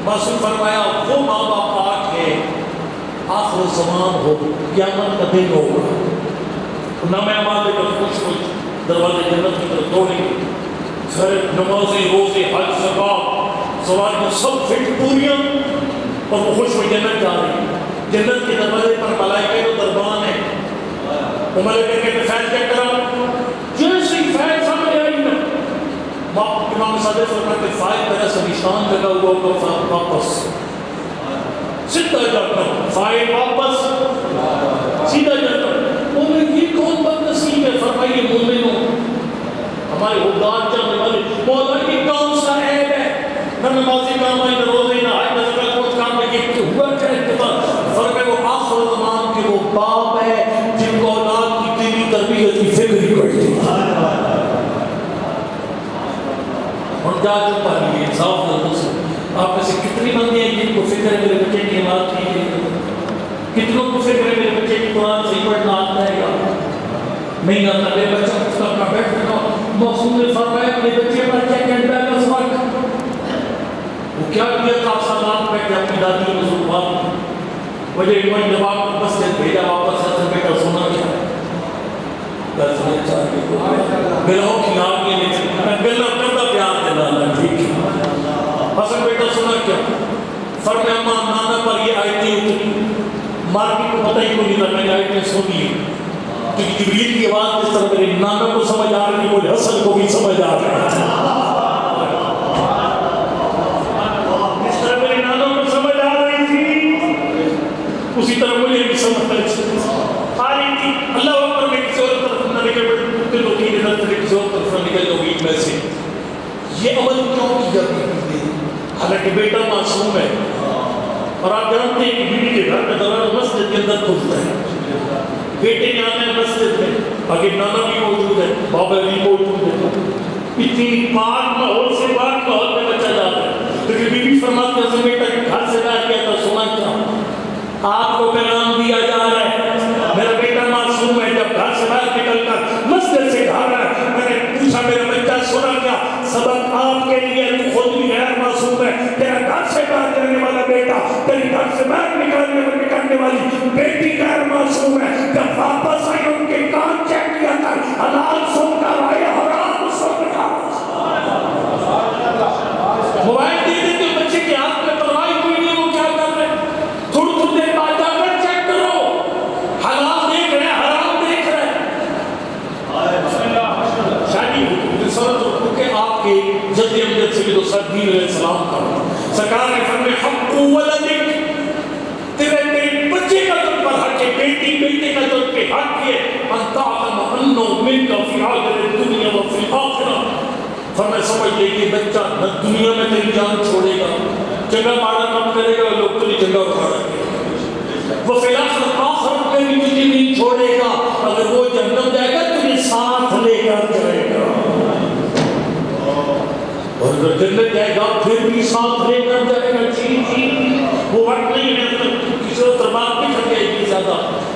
معصوم فرمایا وہ ماں باپ آج ہے آخر زمان ہو قیامت کا دن ہوگا نہ میں ہمارے کچھ کچھ دروازے جنت کی طرف دوڑیں گے. گھر نمازیں روزے حج زکات سوال سب فٹ پوریاں اور وہ خوش ہوئی جنت جا رہی ہیں. جنت کے دروازے پر ملائکے تو دربان ہیں. وہ ملائکے کہتے فیض چیک کرا جیسے فیض سامنے آئی نا امام صادق فرماتے فائد طرح سے نشان لگا ہوا ہوگا واپس سیدھا جاتا فائد واپس سیدھا جاتا. وہ میں یہ کون بد نصیب ہے. فرمائیے مومنوں ہمارے حقدار چاہنے والے مولا یہ کون سا عیب ہے نہ نمازی کام آئی نہ روزے نہ حج نہ زکات کچھ کام نہیں کہ ہوا کیا اتفاق. فرق ہے وہ آخر زمان کے وہ باپ ہے جن کو اولاد کی دینی تربیت کی فکر ہی پڑتی ہے. اور جا چکا ہے انصاف نظر سے آپ میں سے کتنی بندے ہیں جن کو فکر ہے میرے بچے کی عمارت کی کتنوں کو فکر ہے میرے بچے کی قرآن صحیح پڑھنا آتا ہے یا نہیں آتا. میرے بچہ اس کا اپنا بیٹھ رہا معصوم نے فرمایا میرے بچے پر کیا کہتا ہے اس وقت وہ کیا کیا تھا سلام پہ کہ اپنی دادی کو ضرورات وجہ ایمان جب آپ کو مسجد بھیجا واپس ہے تو بیٹا سونا کیا دسنے چاہیے گلوں کی آگے نہیں گلہ کردہ پیار دینا ٹھیک ہے. حسن بیٹا سونا کیا فرمایا ماں نانا پر یہ آیتیں اتنی مارکیٹ کو پتہ ہی کو نہیں تھا میں نے آیتیں سنی کیونکہ جبریل کی آواز جس طرح میرے نانا کو سمجھ آ رہی مجھے حسن کو بھی سمجھ آ رہا ہے. جس طرح میرے نانا کو سمجھ آ رہی تھی اسی طرح مجھے بھی سمجھ آ رہی تھی. اللہ اکبر میں کسی اور طرف نہ نکل پڑتے لوگ کی نظر سے کسی اور طرف نہ نکل جاؤں گی میں سے یہ عمل کیوں کی جاتی ہے. حالانکہ بیٹا معصوم ہے اور آپ جانتے ہیں کہ بیوی کے گھر میں دوران مسجد کے اندر کھلتا ہے. بیٹے کے آنے مسجد میں آگے نانا بھی موجود ہے بابا بھی موجود ہے. اتنی پاک ماحول سے پاک ماحول میں بچہ جاتا ہے. لیکن بیوی فرماتی ہے بیٹا گھر سے باہر گیا تھا سونا کیا آپ کو پیغام دیا جا رہا ہے میرا بیٹا معصوم ہے. جب گھر سے باہر نکل کر مسجد سے گھر آیا میں نے پوچھا میرا بچہ سونا کیا سبق آپ کے لیے تو خود بھی غیر معصوم ہے. تیرا گھر سے باہر جانے والا بیٹا تیرے گھر سے باہر نکلنے والی بیٹی غیر معصوم ہے. جب واپس آئی ان کے کان چیک کیا کر حلال سن کر آئے حرام سن کر موبائل دے دیتے بچے کے ہاتھ میں پرواہی کوئی نہیں وہ کیا کر رہے تھوڑی تھوڑی دیر بعد جا کر چیک کرو حلال دیکھ رہے حرام دیکھ رہے. شادی ابراہیم علیہ السلام کا. سرکار نے فرمایا حق ولدک, تیرے بچے کا تم پر حق ہے, بیٹے کا تم پہ حق ہے. ان تعلم انہ منک فی عاجل الدنیا و فی الاخرہ. فرمایا سمجھ لے کہ بچہ نہ دنیا میں تیری جان چھوڑے گا, جگہ مارا کام کرے گا, لوگ تیری جگہ اٹھا رکھے گا, وہ فی الاخرہ آخرت میں بھی تجھے نہیں چھوڑے گا. اگر وہ جہنم جائے گا تجھے ساتھ لے کر جائے گا, اور اگر جنت جائے گا پھر بھی ساتھ لے کر جائے گا. جی وہ وقت نہیں ہے کسی اور دربار بھی کر جائے گی زیادہ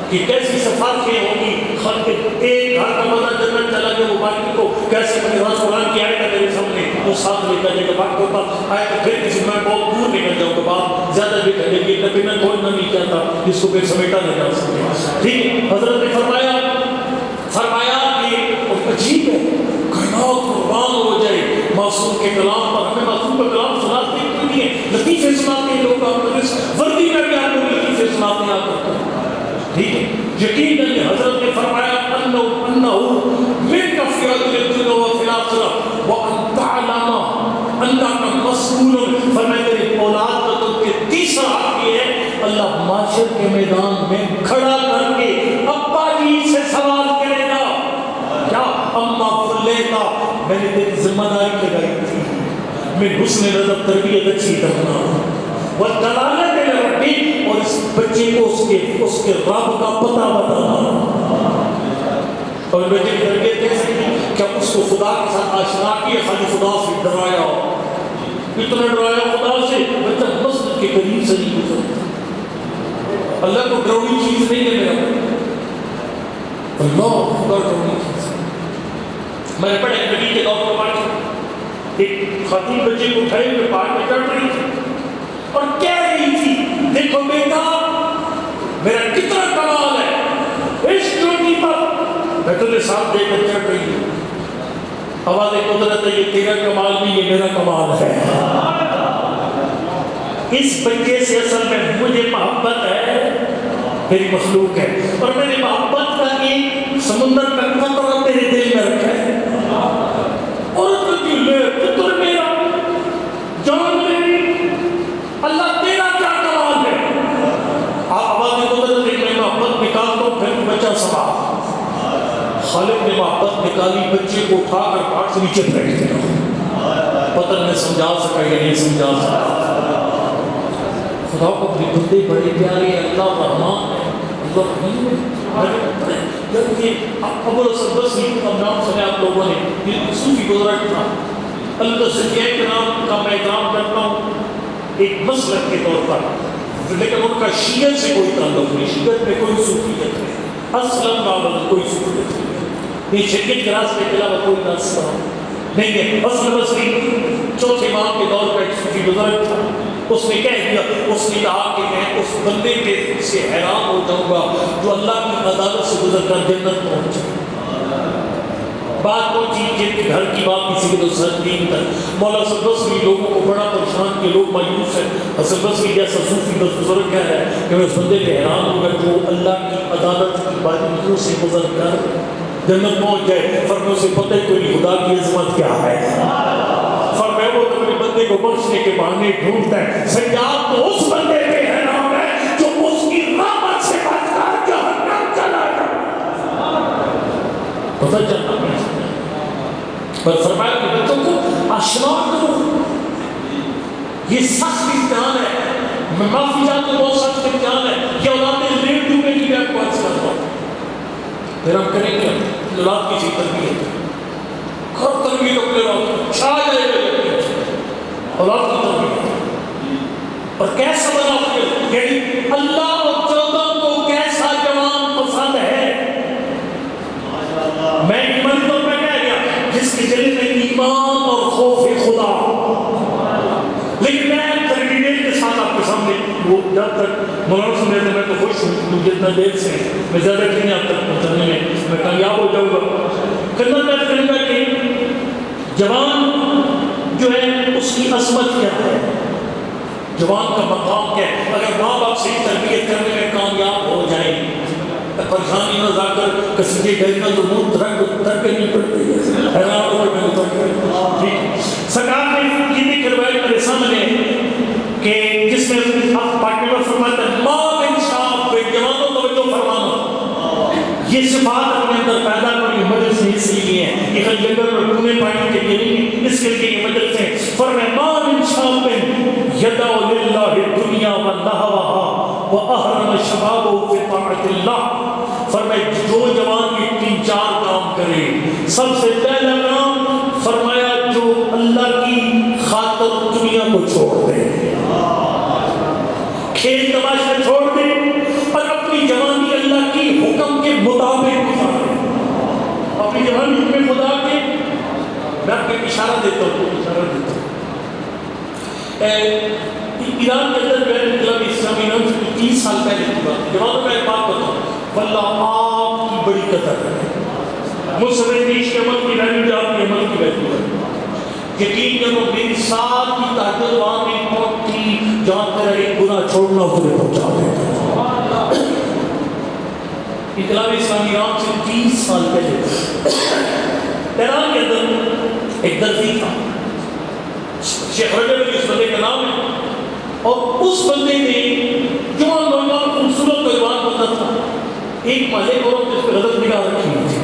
کہ کیسی صفاتیں ہوں گی. خلق ایک گھر کا بندہ جنت چلا گیا, وہ باقی کو کیسے قرآن کی آئے گا میرے سامنے, وہ ساتھ لے کر جائے گا. باقی ہوتا آئے تو پھر کسی میں بہت دور نکل جاؤں گا, بات زیادہ بھی کر لیں گے. نبی میں کوئی نہ نہیں کہتا جس کو پھر سمیٹا نہیں جا سکتے. ٹھیک ہے, حضرت نے فرمایا کہ عجیب ہے کائنات قربان ہو جائے معصوم کے کلام پر. ہمیں معصوم کا کلام سناتے کیوں نہیں ہے؟ لطیفے سناتے ہیں لوگ, آپ وردی میں بھی آپ لوگ لطیفے سناتے ہیں. آپ ٹھیک ہے, یقین ہے حضرت نے فرمایا انہ من فی عاجل الدنیا و فی الاخرہ وان تعلم انک مسئول. فرمایا تیری اولاد کا تو کہ تیسرا حق یہ ہے اللہ معاشر کے میدان میں کھڑا کر کے ابا جی سے سوال کرے گا, کیا اما فلیتا, میں نے تیری ذمہ داری لگائی تھی, میں حسن ادب تربیت اچھی کرنا, وہ دلالت ربی, اور اس بچے کو اس کے رب کا پتہ بتانا. اور بچے کی تربیت کیسے کی, کیا اس کو خدا کے ساتھ آشنا کیا, خالی خدا سے ڈرایا, اتنا ڈرایا خدا سے بچہ مسجد کے قریب سے نہیں گزرتا. اللہ کو ڈراؤنی چیز نہیں ہے میرا, اللہ خدا ڈراؤنی چیز. میں نے پڑھا نبی کے دور پر بات, ایک خاتون بچے کو اٹھائے ہوئے پہاڑ پہ چڑھ رہی تھی اور کہہ رہی تھی دیکھو بیٹا میرا کتنا کمال ہے اس چوٹی پر, میں تجھے ساتھ دے کر چڑھ رہی ہوں. آواز قدرت ہے, یہ تیرا کمال نہیں, یہ میرا کمال ہے. اس بچے سے اصل میں مجھے محبت ہے, میری مخلوق ہے, اور میں نے محبت کا ایک سمندر کا قطرہ میرے دل میں رکھا ہے. اور پتر میرا جان میری, اللہ تیرا کیا کمال ہے. آپ آواز قدرت ہے, میں محبت نکالتا ہوں پھر بچہ سوال. خالق نے محبت نکالی, بچے کو اٹھا کر پہاڑ سے نیچے پھینک دیا. پتہ نہیں سمجھا سکا یا نہیں سمجھا سکا. خدا کو اپنے بندے بڑے پیارے ہیں, اللہ رحمان ہے, اللہ رحیم ہے. جب یہ ابو الحسن بصری کا نام سنا آپ لوگوں نے, یہ صوفی گزرا تھا. اللہ سے ایک نام کا میں احترام کرتا ہوں ایک مسلک کے طور پر, لیکن ان کا شیعت سے کوئی تعلق نہیں, شیعت میں کوئی صوفیت نہیں, اسلم نام کوئی صوفیت نہیں, یہ شریعت کے راستے کے علاوہ کوئی راستہ نہیں ہے. حسن بصری چوتھے امام کے دور پر ایک صوفی بزرگ تھا, اس نے کہہ دیا, اس نے کہا کہ میں اس بندے کے سے حیران ہو جاؤں گا جو اللہ کی عدالت سے گزر کر جنت پہنچ جائے. بات پہنچی کہ گھر کی بات کسی کے تو سر دین تک. مولا حسن بصری لوگوں کو بڑا پریشان کے لوگ مایوس ہیں. حسن بصری جیسا صوفی بزرگ کہہ رہا ہے کہ میں اس بندے پہ حیران ہوں گا جو اللہ کی عدالت کی باریکیوں سے گزر کر جنت پہنچ جائے. فرمایا اسے پتہ ہی کوئی خدا کی عظمت کیا ہے. فرمایا وہ اپنے بندے کو بخشنے کے بہانے ڈھونڈتا ہے. سیاد تو اس بندے پہ حیران ہے جو اس کی رحمت سے بچ کر جہنم چلا جائے. پتہ چلتا ہے. پر فرمایا کہ بچوں کو آشنا کرو, یہ سخت امتحان ہے. میں معافی چاہتا ہوں, بہت سخت امتحان ہے. یہ اولادیں لیٹ ڈوبے کی میں آپ کو عرض کرتا ہوں. پھر ہم کریں گے اولاد کی چیز تربیت, خود تربیت اپنے اولاد چھا جائے گا اولاد کی تربیت. اور کیسا بنا پھر, یعنی اللہ اور چودہ کو کیسا جوان پسند ہے. میں ایمان پر میں کہہ گیا جس کے دل میں ایمان اور خوف خدا. لیکن میں تربیت کے ساتھ آپ کے سامنے وہ جب تک مولانا سن رہے تھے میں تو خوش ہوں جتنا دیر سے میں زیادہ نہیں آپ تک پہنچانے میں کامیاب ہو جاؤں گا. خدمت میں کروں گا کہ جوان جو ہے اس کی عظمت کیا ہے, جوان کا مقام کیا ہے. اگر ماں باپ سے تربیت کرنے میں کامیاب ہو جائیں, پریشانی نہ جا کر کسی کے گھر تو منہ ترک نہیں پڑتی ہے, حیران ہو میں ٹھیک. سرکار نے یہ بھی کروایا لنگر میں کونے پانی کے لیے نہیں، اس کے لیے یہ مجلس ہے. فرمایا ما من شاب یدعو للہ الدنیا ونہوہا واحرم شبابہ فی طاعت اللہ. فرمایا جو جوان یہ 3-4 کام کرے، سب سے پہلا کام فرمایا جو اللہ کی خاطر دنیا کو چھوڑ دے، کھیل تماشا چھوڑ دے اور اپنی جوانی اللہ کی حکم کے مطابق گزارے. اپنی جوانی حکم خدا کے، میں آپ کو ایک اشارہ دیتا ہوں. ایران کے اندر جو ہے انقلاب اسلامی نام سے 30 سال پہلے کی بات. جوانوں میں ایک بات بتاؤں، واللہ آپ کی بڑی قدر ہے. مجھ سے دیش کے عمل کی ویلیو جو آپ کے عمل کی ویلیو ہے. یقین کرو میری سال کی تحجد وہاں میں موت تھی جہاں تیرا ایک گناہ چھوڑنا تجھے پہنچا دے. انقلاب اسلامی نام سے 30 سال پہلے ایران کے اندر ایک درزی تھا، شیخ رجب علی اس بندے کا نام ہے. اور اس بندے نے جوان نوجوان خوبصورت نوجوان بندہ تھا. ایک مالک اور جس پہ غلط نگاہ رکھی ہوئی تھی.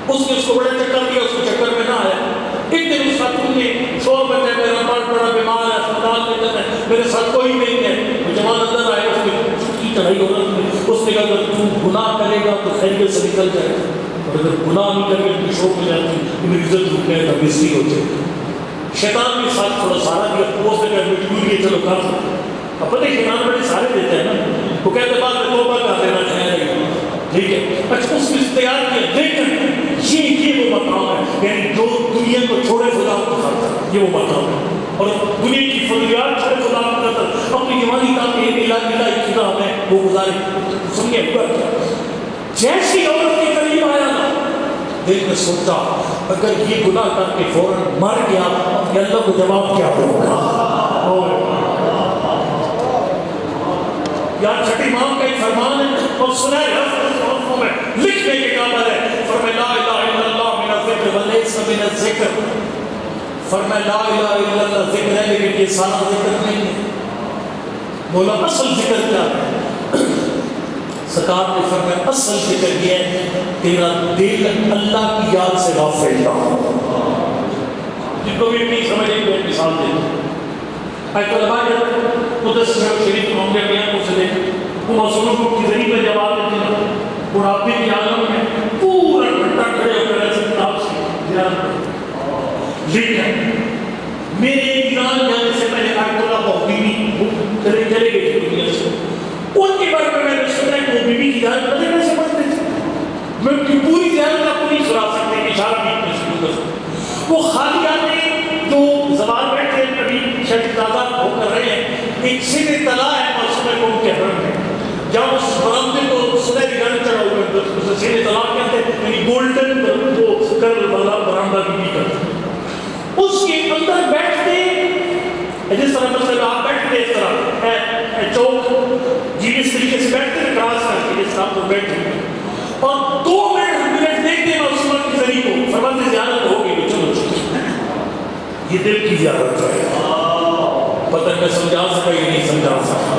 اس نے اس کو بڑا چکر دیا، اس کو چکر میں نہ آیا. ایک دن اس خاتون نے شور بچے میرا مرد بڑا بیمار ہے، اسپتال میں جانا ہے، میرے ساتھ کوئی نہیں ہے. وہ جوان اندر آئے، اس نے چھٹی چڑھائی عورت نے. اس نے کہا اگر تو گناہ کرے گا تو خیریت سے نکل جائے گا، اور اگر گناہ نہیں کرے گا تو شوق ہو جاتی ہے، میری عزت رکنے کا بےزتی ہو جائے گی. شیطان بھی ساتھ تھوڑا سارا دیا. اس نے کہا مجبوری ہے، چلو کر دو. اب پتہ شیطان بڑے سارے دیتے ہیں نا. وہ کہتے بعد میں توبہ کر دینا چاہیے، ٹھیک ہے. اچھا اس نے تیار کیا. لیکن یہ وہ مقام ہے، یعنی جو دنیا کو چھوڑے خدا کو خاطر، یہ وہ مقام ہے. اور دنیا کی فضیلات چھوڑے خدا کو خاطر اپنی جوانی کا الہی خدا میں وہ گزارے. سنیے جیسی عورت کے قریب آیا نا، دل میں سوچا اگر یہ گناہ کر کے فوراً مر گیا اپنے اللہ کو جواب کیا ہوگا. یہاں چھٹی امام کا ایک فرمان ہے اور سنا ہے میں لکھنے کے قابل ہے. فرمایا لا الہ الا اللہ من الذکر ولیس من الذکر. فرمایا لا الہ الا اللہ ذکر ہے لیکن یہ سارا ذکر نہیں ہے. بولا اصل ذکر کیا ہے؟ سرکار نے فرمایا اصل ذکر یہ ہے تیرا دل اللہ کی یاد سے غافل نہ ہو. جن کو بھی نہیں سمجھے تو ایک مثال دے دوں. آیت علماء مدثر شریف معاملے بیان کو سے دیکھیں، وہ معصوموں کو کتنی میں جواب دیتے ہیں. بڑھاپے کی عالم میں پورا گھنٹہ کھڑے ہو کر ایسے کتاب سے دھیان لیکن میرے ایران جانے سے پہلے آیت اللہ بہت بیوی چلے گئے تھے دنیا سے. ان کے بارے میں نے سنا کہ وہ بیوی کی دھیان پتہ کیسے پڑھتے تھے. میں ان کی پوری دھیان آپ کو نہیں سنا سکتے کہ اشارہ بھی اتنے شروع کر سکتے. وہ خالی آتے جو زبان بیٹھے کبھی شہزادہ ہو کر رہے ہیں. ایک سیدھے تلا ہے معصومے قوم کے حرم میں، جہاں اس برامدے کو سنہری گھر چڑھا ہوئے ہیں، اسے سیدھے تلا کہتے ہیں، یعنی گولڈن وہ کر والا برامدہ بھی کرتے ہیں. اس کے اندر بیٹھتے جس طرح مطلب آپ بیٹھتے اس طرح چوک جی اس طریقے سے بیٹھتے ہیں کراس کر کے جس طرح آپ بیٹھتے ہیں اور 2 منٹ دیکھتے ہیں معصومہ کی ذریعے کو. فرماتے زیارت ہوگی چلو یہ دل کی زیارت ہے. پتہ میں سمجھا سکا یہ نہیں سمجھا سکا.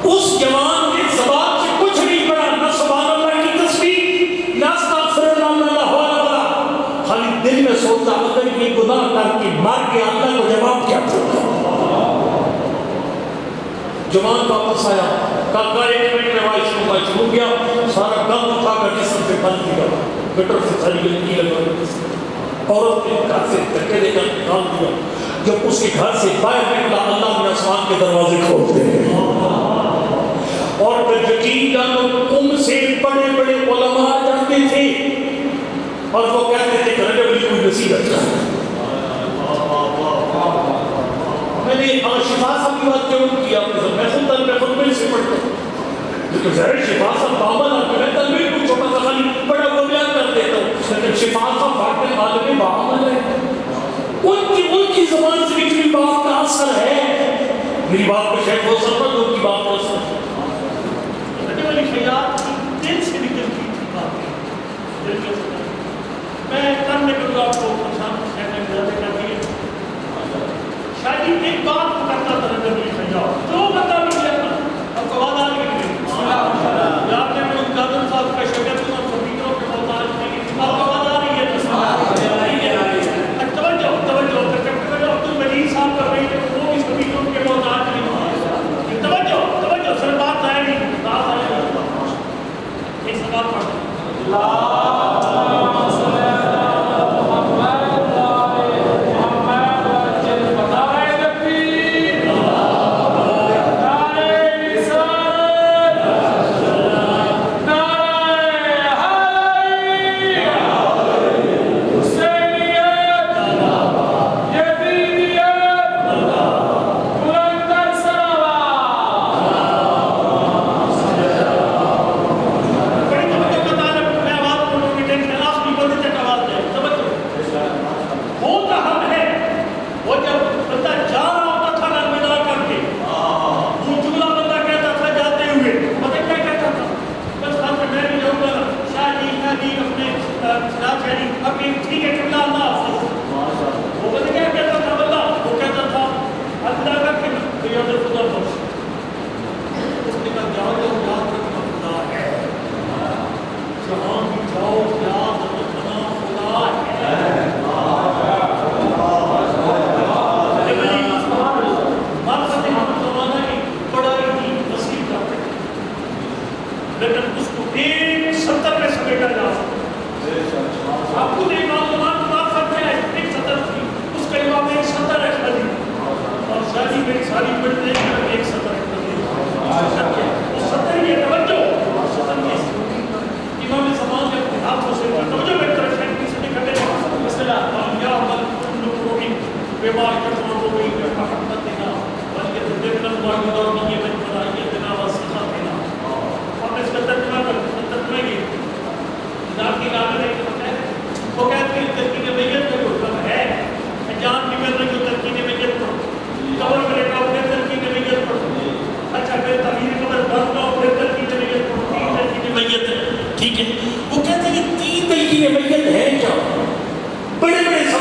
اس جوان کے زبان سے کچھ نہیں پڑا، نہ سبحان اللہ کی تسبیح، نہ استغفر اللہ، نہ لا حول ولا. خالی دل میں سوچتا اگر یہ گناہ کر کے مر گیا اللہ کو جواب کیا ہوگا. جوان واپس آیا، کہا 1 منٹ میں وائس کو شروع کیا، سارا گم اٹھا کر جسم پہ بند کیا، گٹر سے ساری گندگی لگا عورت نے گھر سے دھکے دے کر نکال دیا. جب اس کے گھر سے باہر نکلا اللہ نے آسمان کے دروازے کھولتے ہیں. اور پھر یقین جانو سے بڑے بڑے علماء جاتے تھے اور وہ کہتے تھے کہ رجب علی کوئی نصیحت کر. میں نے شفا صاحب کی بات کیوں کی آپ نے میں خود میں خود سے پڑھتا ہوں لیکن ظاہر شفا صاحب بابل آپ میں تنویر کو چھوٹا سا خالی بڑا وہ بیان کر دیتا ہوں لیکن شفا صاحب بات عالم بابل ہے. ان کی زبان سے نکلی بات کا اثر ہے. میری بات کو شاید ہو سکتا ہے ان کی بات کا اثر ہے. والی خیال دل سے نکلتی تھی بات دل کے ساتھ. میں کم نکل گا آپ کو شاید ایک بات کو کرتا تھا رجب علی خیال جو بتا بھی کیا تھا. اب قواد آنے کے لیے آپ نے ان قادر صاحب کا شکر اور فقیروں کے محتاج نہیں.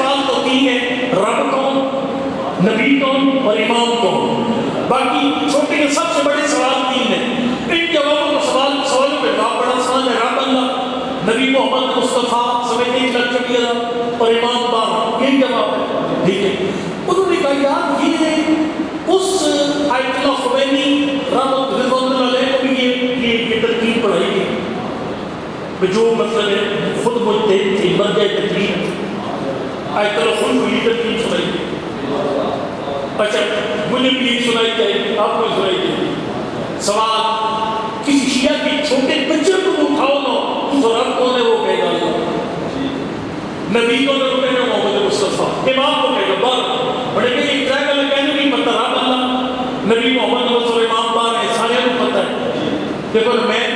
سوال تو تین ہیں، رب کون، نبی کون اور امام کون. باقی چھوٹے کے سب سے بڑے سوال تین ہیں. ان جوابوں کا سوالوں پہ جواب بڑا آسان ہے. رب اللہ، نبی محمد مصطفیٰ سمجھنے کی لگ چکی ہے اور امام بار، یہ جواب ہے. ٹھیک ہے. انہوں نے کہا یار یہ اس آیت اللہ خمینی رحمۃ اللہ علیہ کو بھی یہ ترکیب پڑھائی گئی جو مطلب ہے خود مجتہد تھی، مرجع تکلیف آیت اللہ خود کو یہ ترکیب سنائی گئی. اچھا مجھے بھی یہ سنائی جائے، آپ کو سنائی جائے. سوال کسی شیعہ کے چھوٹے بچے کو اٹھاؤ نا، تو رب کون ہے وہ کہے گا نبی کو تو کہے گا محمد مصطفیٰ، امام کو کہے گا بار. بڑے کہ ایک طرح کا کہنے نہیں پتہ رب اللہ نبی محمد مصطفیٰ امام بار ہے، سارے کو پتہ ہے. دیکھو میں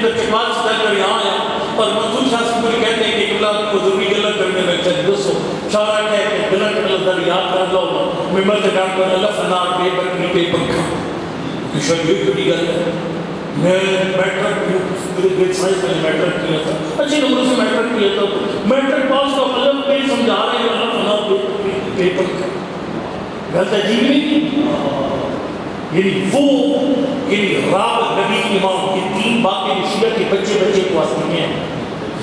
لچکوال سے کر یہاں آیا اور منظور شاہ سے مجھے کہتے ہیں کہ اللہ کو ضروری غلط کرنے میں چاہیے. دوستو شاعرہ کہہ کہ غلط غلط یاد کر لو ممبر سے کام کر اللہ فنا بے برکنی پہ پنکھا کہ شاید یہ بڑی گل ہے. میں میٹرک سائنس میں میٹرک کیا تھا، اچھے نمبر سے میٹرک کیا تھا. میٹرک پاس کا مطلب پہ سمجھا رہے ہیں اللہ فنا بے پنکھا. غلط عجیب نہیں. یعنی وہ راب نبی امام کی تین باتیں شیعہ کے بچے کو آسانی ہیں.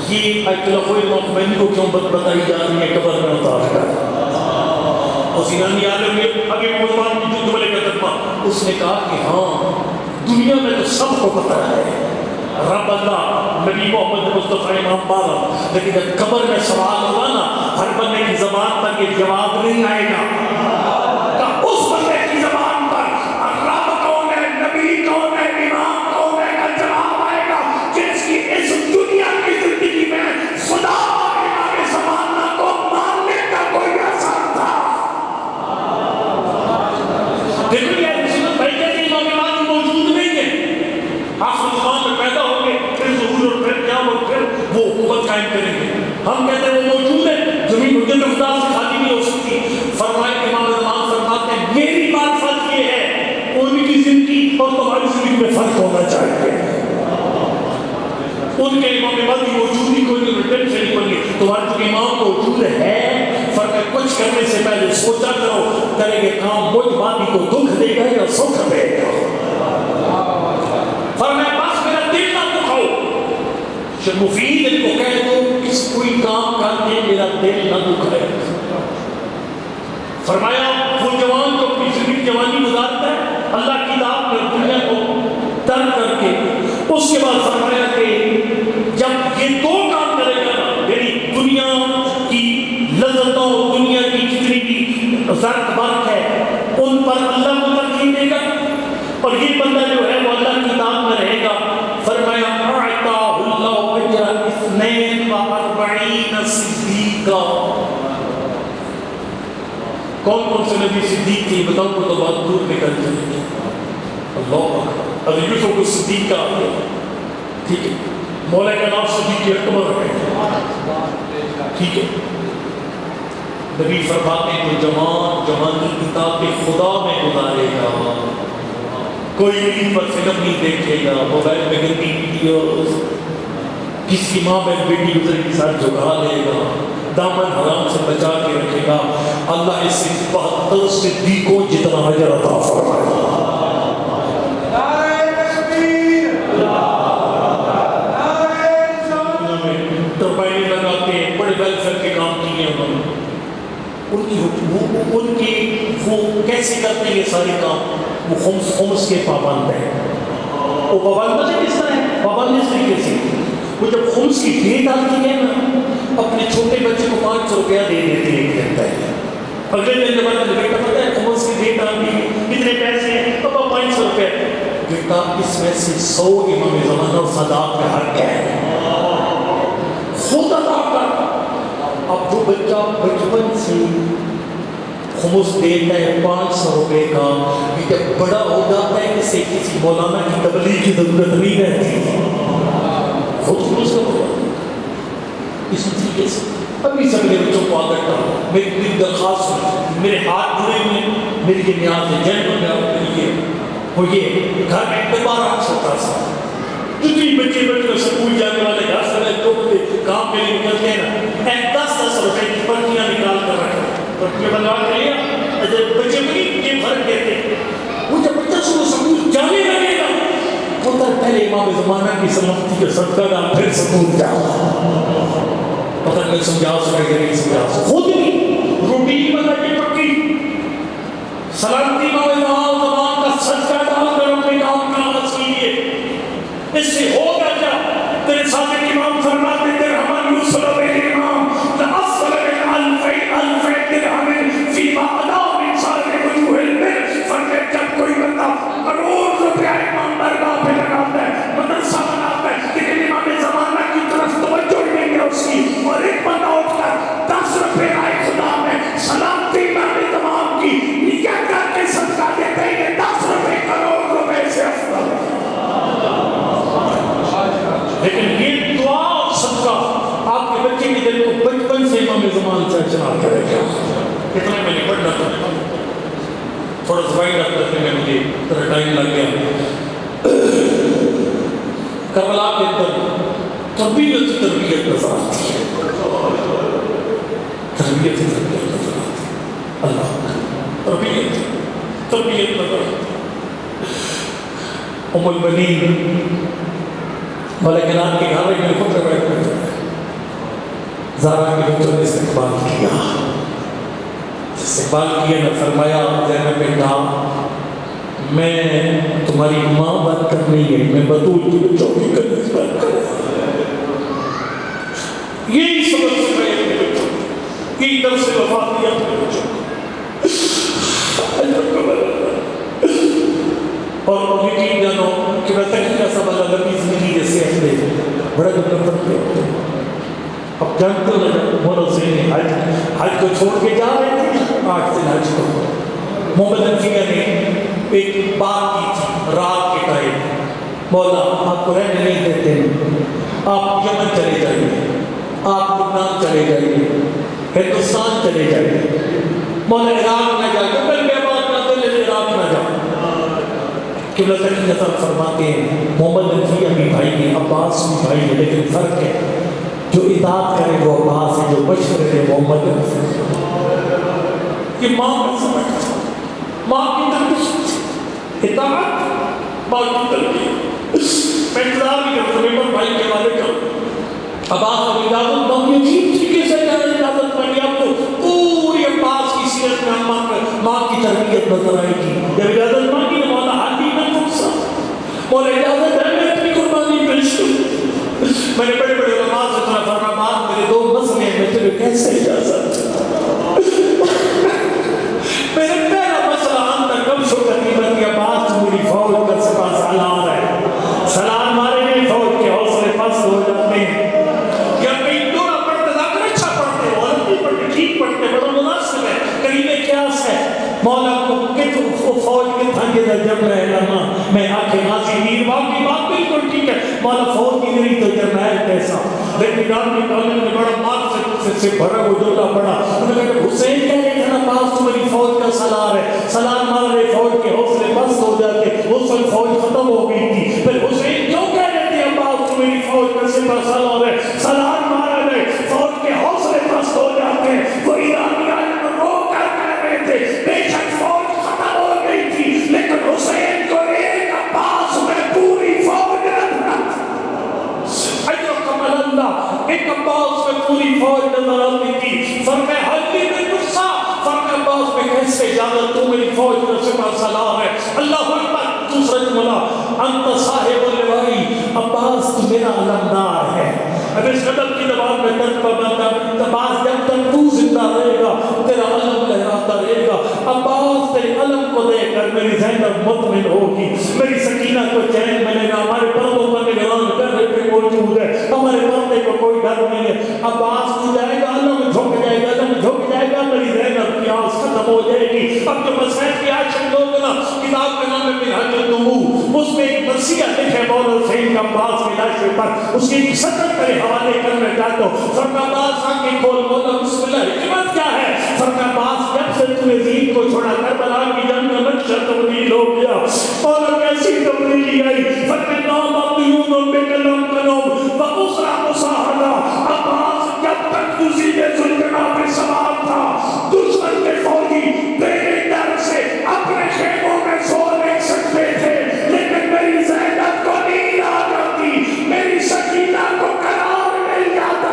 یہ آیت اللہ امام خمینی کو کیوں بتائی جا رہی ہے قبر میں اتار کر. اور سینانی عالم میں ابھی مسلمان کی جو جملے کا ترجمہ اس نے کہا کہ ہاں دنیا میں تو سب کو پتہ ہے رب اللہ نبی محمد مصطفیٰ امام پارا، لیکن جب قبر میں سوال ہوگا نا ہر بندے کی زبان پر یہ جواب نہیں آئے گا. اس بندے کی زبان پر رب کون ہے، نبی کون ہے، امام کون ہے کا جواب آئے گا جس کی اس دنیا کی زندگی میں خدا اور امام زمانہ کو ماننے کا کوئی اثر تھا. دیکھو یہ رسول بھائی کہتے ہیں امام مہدی موجود نہیں ہے، آخر زمان میں پیدا ہوں گے، پھر ظہور اور پھر قیام اور پھر وہ حکومت قائم کریں گے. ہم کہتے ہیں وہ موجود ہے، زمین حجت خدا سے خالی نہیں ہو سکتی. فرمائے امام زمان فرماتے ہیں میری بات فرق یہ ہے ان کی زندگی اور تمہاری زندگی میں فرق ہونا چاہیے. ان کے امام مہدی موجود ہی کوئی نہیں، ٹینشن نہیں پڑی. تمہارے جو امام موجود ہے فرق کچھ کرنے سے پہلے سوچا کرو کریں گے کام مجھ مہدی کو دکھ دے گا یا سکھ دے گا. فرمایا بس میرا دل نہ دکھاؤ. شیخ مفید ان کو کہہ دو اس کوئی کام کر کے میرا دل نہ دکھائے. فرمایا وہ جوان جو اپنی زندگی جوانی گزارتا ہے اللہ کی ذات میں دنیا کو ترک کر کے، اس کے بعد فرمایا کہ جب یہ دو کام کرے گا یعنی دنیا کی لذتوں دنیا کی جتنی بھی زرق برق ہے ان پر اللہ کو ترجیح دے گا اور یہ بندہ جو ہے وہ اللہ کی ذات میں رہے گا. فرمایا اعطاہ اللہ اجر 42 صدیقا. کون سے نبی صدیق تھی بتاؤ کو تو بات دور نکل جائے گی. اللہ اکبر. اب یوسف کو صدیق کا ٹھیک ہے، مولا کا نام صدیق اکبر ہے. ٹھیک ہے. نبی فرماتے ہیں جو جوانی کتاب خدا میں گزارے گا، کوئی عید پر فلم نہیں دیکھے گا، موبائل میں گندی ویڈیوز، کس کی ماں بہن بیٹی گزر کے ساتھ جھکا لے گا، دامن حرام سے بچا کے رکھے گا، اللہ اس سے 72 صدیقوں جتنا اجر عطا فرمائے گا. ٹربائنیں لگاتے ہیں، بڑے ویلفیئر کے کام کیے انہوں نے. ان کی وہ کیسے کرتے ہیں یہ سارے کام؟ وہ خمس کے پابند ہیں. وہ پابند پتہ کس طرح ہے؟ پابند اس طریقے سے وہ جب خمس کی ڈیٹ آتی ہے نا اپنے چھوٹے بچے کو 500 روپیہ دے دیتے ہیں ایک گھنٹہ ہے. اگلے دن جب آتا بیٹا پتہ ہے خمس کی ڈیٹ آتی ہے کتنے پیسے ہیں؟ پاپا 500 روپیہ. بیٹا اس میں سے 100 امام زمانہ اور سادات کا حق ہے، خود ادا کر. اب جو بچہ بچپن سے خمس دیتا ہے 500 روپے کا، جب بڑا ہو جاتا ہے اسے کسی مولانا کی تبلیغ کی ضرورت نہیں رہتی، خود خمس کا ہوگا. اس طریقے سے ابھی سب میرے بچوں کو عادت کرو. میری درخواست، میرے ہاتھ جڑے ہوئے میری یہ نیاز ہے جنم میں آپ کے لیے وہ یہ گھر میں دوبارہ چھوٹا سا جتنی بچے بچے سکول جانے والے گھر سے تو کام کے لیے نکلتے ہیں نا 10 روپے کی پرچیاں نکال کر رکھے پرچیاں بنوا کے لیا بچے بھی یہ فرق دیتے وہ جب بچہ سکول جانے لگے گا ہوتا ہے پہلے امام زمانہ کی سلامتی کا صدقہ نہ پھر سکول جاؤ پتہ نہیں سمجھا سکے کہ نہیں سمجھا سکے خود ہی روٹین بنائیے پکی سلامتی امام زمان کا صدقہ ڈال کر اپنے کام کا آغاز کیجیے اس سے ہوگا کیا تیرے ساتھ امام فرماتے تھے رحمان یوسف علیہ امام لأفضل من الف درہم فیما ادا من صالح وجوہ البر فرمے جب کوئی بندہ کروڑ روپیہ امام درگاہ پہ لگاتا ہے مدرسہ بناتا ہے لیکن امام زمانہ کی طرف توجہ نہیں ہے اس کی اور ایک بندہ اٹھ کر 10 روپے آئے خدا میں سلامتی امام تمام کی نکاح کر کے صدقہ دیتے ہیں 10 روپے کروڑ روپے سے افضل لیکن یہ دعا اور صدقہ آپ کے بچے کے دل کو بچپن سے امام زمان سے چلا کرے گا اتنا میں نے پڑھنا تھا تھوڑا سا وائنڈ اپ کرنے میں مجھے تھوڑا ٹائم لگ گیا کربلا کے اندر تربیت نظر آتی ہے تربیت نظر آتی اللہ تربیت نظر آتی ام البنین ملکانات کے گھر میں خود بیٹھے تھے زارا کے بچوں نے استقبال کیا نہ فرمایا زینب بیٹا میں تمہاری ماں بات کر نہیں گئی میں بطول کی بچوں کی خدمت کر یہی سبب سے میں اپنے بچوں کی طرف سے وفات دیا اپنے بچوں اور یقین جانو کہ میں تقریبا سب اللہ نبی زندگی جیسے اپنے بڑا دن پڑھتے ہوتے اب جانتے ہو مولا حسین حج کو چھوڑ کے جا رہے تھے 8 دن حج کو محمد انفیہ نے ایک بات کی تھی رات کے ٹائم مولا آپ کو رہنے نہیں دیتے ہیں آپ یمن چلے جائیے آپ لبنان چلے جائیے ہندوستان چلے جائیے مولا عراق نہ جائے بل میں بات نہ دل عراق نہ جائے کہ اللہ تعالیٰ نظر فرماتے ہیں محمد انفیہ بھی بھائی ہے عباس بھی بھائی ہے لیکن فرق ہے جو اطاعت کرے وہ عباس ہے جو مشورے دے محمد انفیہ کہ ماں کا سمجھ ماں کی تربیت اطاعت ماں کی تربیت میں اقتدار بھی کرتا ہوں پر بھائی کے والے کروں عباس کو اجازت مانگی عجیب طریقے سے اجازت مانگی آپ کو پوری عباس کی سیرت میں ماں کی تربیت نظر آئے گی جب اجازت مانگی تو مولا حالی میں فرصا مولا اجازت ہے میں اپنی قربانی پیش کروں میں نے بڑے بڑے علماء سے سنا فرمان میرے 2 مسئلے میں تجھے کیسے اجازت میرے پہلا مسئلہ اندر کم شو تقریباً کی عباس میری فوج کا سپاہ سالار ہے سلام مارے گئی فوج کے حوصلے پست ہو جاتے ہیں کیا کئی دورہ پڑھتے ذاکر اچھا پڑھتے ہو غلطی پڑھتے ٹھیک پڑھتے بڑا مناسب ہے قریبِ قیاس ہے مولا کو کہ تو فوج کے تھنگے در جب رہے لما میں آنکھیں غازی میر باقی بات بالکل ٹھیک ہے مولا فوج کی میری تو جرنائل کیسا لیکن آدمی کالن میں بڑا مار سے بھرا وہ جوڑا پڑا انہوں نے کہا حسین کہہ رہے تھا نا پاس تمہاری فوج کا سالار ہے سلام مار رہے فوج کے حوصلے بست ہو جاتے اس وقت فوج ختم ہو گئی تھی پھر حسین کیوں کہہ رہے تھے پاس تمہاری فوج کا سپاہ سالار ہے سلام مار رہے فوج کے حوصلے بست ہو جاتے ہیں وہ ایرانی آدمی رو کر کہہ رہے تھے بے شک فوج ختم ہو گئی تھی لیکن حسین کو ایک عباس میں پوری فوج نظر اجرکم اللہ ایک عباس میں پوری فوج نظر آتی تھی فرمائے حلی میں غصہ فرمائے عباس میں کیسے اجازت تو میری فوج کا سپاہ سالار ہے اللہ اکبر دوسرا جملہ انت صاحب اللوائی عباس تو میرا علمدار ہے اب اس قدم کی زبان میں ترکبہ بنتا عباس جب تک تو زندہ رہے گا تیرا علم لہراتا رہے گا عباس تیرے علم کو دے کر میری زینب مطمئن ہوگی میری سکینہ کو چین ملے گا ہمارے پردوں پر نگران کرنے پہ موجود ہے ہمارے پردے کو کوئی ڈر نہیں ہے عباس تو جائے گا علم جھک جائے گا علم جھک جائے گا میری زینب کی آس ختم ہو جائے گی اب جو مسیح کی عاشق لوگ نا کتاب کا نام ہے منہاج النبوہ اس میں ایک نصیحت لکھے مولا حسین کا عباس کی لاشے پر اس کی سطر کرے حوالے کرنا چاہتا ہوں فرقہ عباس آنکھیں کھول مولا بسم اللہ حکمت کیا ہے فرقہ عباس جب سے تو یزید کو چھوڑا کربلا کی جنگ میں نقشہ تبدیل ہو گیا مولا کیسی تبدیلی آئی فرقہ نام عبدیون و دوسرا مشاہدہ، عباس جب تک مصیب ذوالجلال پہ سوار تھا دشمن کے فوجی تیرے ڈر سے اپنے خیموں میں سو نہیں سکتے تھے، لیکن میری زینب کو نیند آ جاتی، میری سکینہ کو قرار مل جاتا۔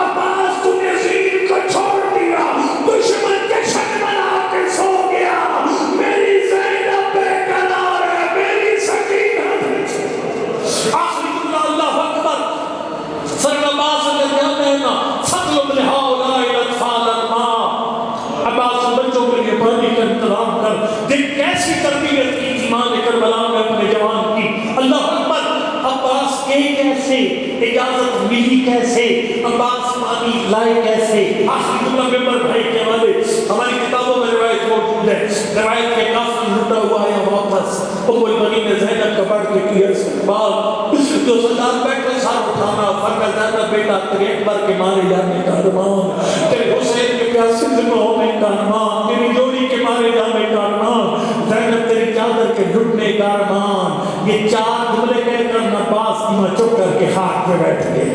عباس تو یزید کو چھوڑ دیا، دشمن کے شک بنا کے سو گیا، میری زینب بے قرار ہے، میری سکینہ آخری جملہ اللہ اکبر سر عباس نے کہتے ہیں نا فضل ابن ہؤلاء الاطفال الماء، عباس بچوں کے لیے پانی کا انتظام کر، دیکھ کیسی تربیت کی تھی ماں نے کربلا میں اپنے جوان کی۔ اللہ اکبر، عباس کے کیسے، اجازت ملی کیسے، عباس پانی لائے کیسے؟ آخری جملہ ممبر بھائی کے والے ہماری کتابوں میں روایت موجود ہے، روایت کے کافی لٹا ہوا ہے واپس کوئی بنی نے زینب کا بڑھ کے کیا استقبال، جو سردار بیٹھے ساتھ اٹھانا فرمایا زینب بیٹا تیرے اکبر کے مارے جانے کا ارمان، تیرے حسین کے پیاسے ذمہ ہونے کا ارمان، تیری جوڑی کے مارے جانے کا ارمان، زینب تیری چادر کے لٹنے کا ارمان۔ یہ چار جملے کہہ کر عباس کی چپ کر کے ہاتھ پہ بیٹھ گئے۔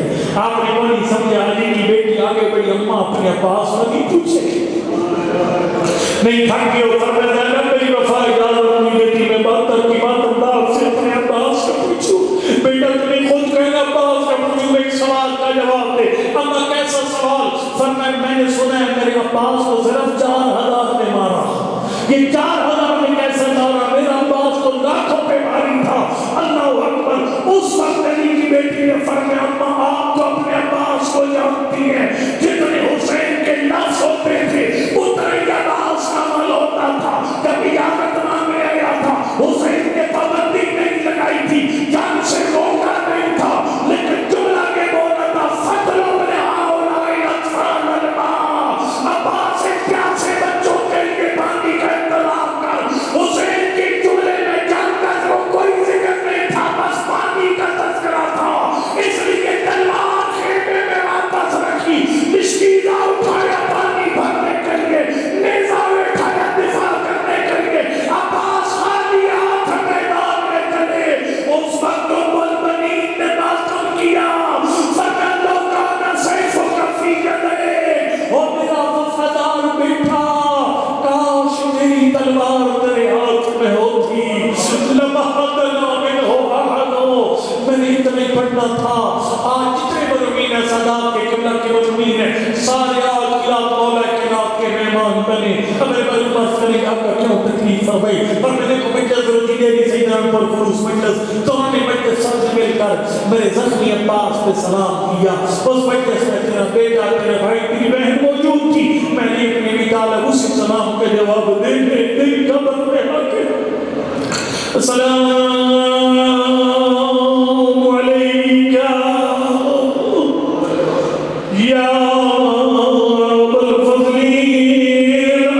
آپ نے وہ نہیں سمجھا علی کی بیٹی آگے بڑی اماں اپنے عباس کو نہیں پوچھے نہیں تھک گئے، فرمایا زینب میری وفا اجازت نہیں دیتی، میں بات کی بات انداز سے اپنے عباس کو پوچھوں، بیٹا تمہیں خود کہنا عباس کا پوچھوں، ایک سوال کا جواب دے۔ اما کیسا سوال؟ فرمایا میں نے سنا ہے میرے عباس کو صرف 4000 نے مارا، یہ 4000 نے کیسے مارا؟ میرا عباس کو لاکھوں پہ ماری تھا۔ اللہ اکبر، اس وقت علی کی بیٹی نے فرمایا اما آپ تو اپنے عباس کو جانتی ہیں، جتنے حسین کے لفظ ہوتے تھے اتنے عباس کا عمل ہوتا تھا، جب اجازت مانگنے آیا تھا حسین نے پابندی نہیں لگائی تھی، جان سے روکا نہیں تھا، لیکن جملہ کے بولا تھا فضل ابن ہؤلاء الاطفال الماء، عباس سے پیاسے بچوں کے لیے پانی کا انتظام کر۔ حسین کی جملے میں جان کا کوئی ذکر نہیں تھا، بس پانی کا تذکرہ تھا، اس لیے تلوار خیمے میں واپس رکھی، مشکیزہ اٹھایا پانی بھرنے کے لیے، نیزہ اٹھایا دفاع کرنے کے لیے، عباس خالی ہاتھ میدان میں چلے۔ اس وقت ام المؤمنین نے ماتم کیا، فرمایا لو کان سیفک فی یدیک، او میرا وفادار بیٹا کاش میری تلوار تیرے ہاتھ میں ہوتی، لمحتنا منہ احد، میں نے اتنے پڑھنا تھا۔ آج جتنے مرمین ہیں سادات کے قبلہ کے مرمین ہیں سارے آج قلعہ مولا کے نام کے مہمان بنے، ہمیں معلومات کریں کہ آپ کا کیوں تکلیف ہے بھائی، پر میں نے کو مجلس روٹی دے دی سیدنا پر خلوص مجلس، دونوں نے مجلس سب سے مل کر میرے زخمی عباس پہ سلام کیا، اس مجلس میں تیرا بیٹا تیرا بھائی تیری بہن موجود تھی، میں نے اپنے بھی ڈالا اسی سلام کا جواب دینے تیری قبر میں آ کے السلام علیکہ یا ابا الفضل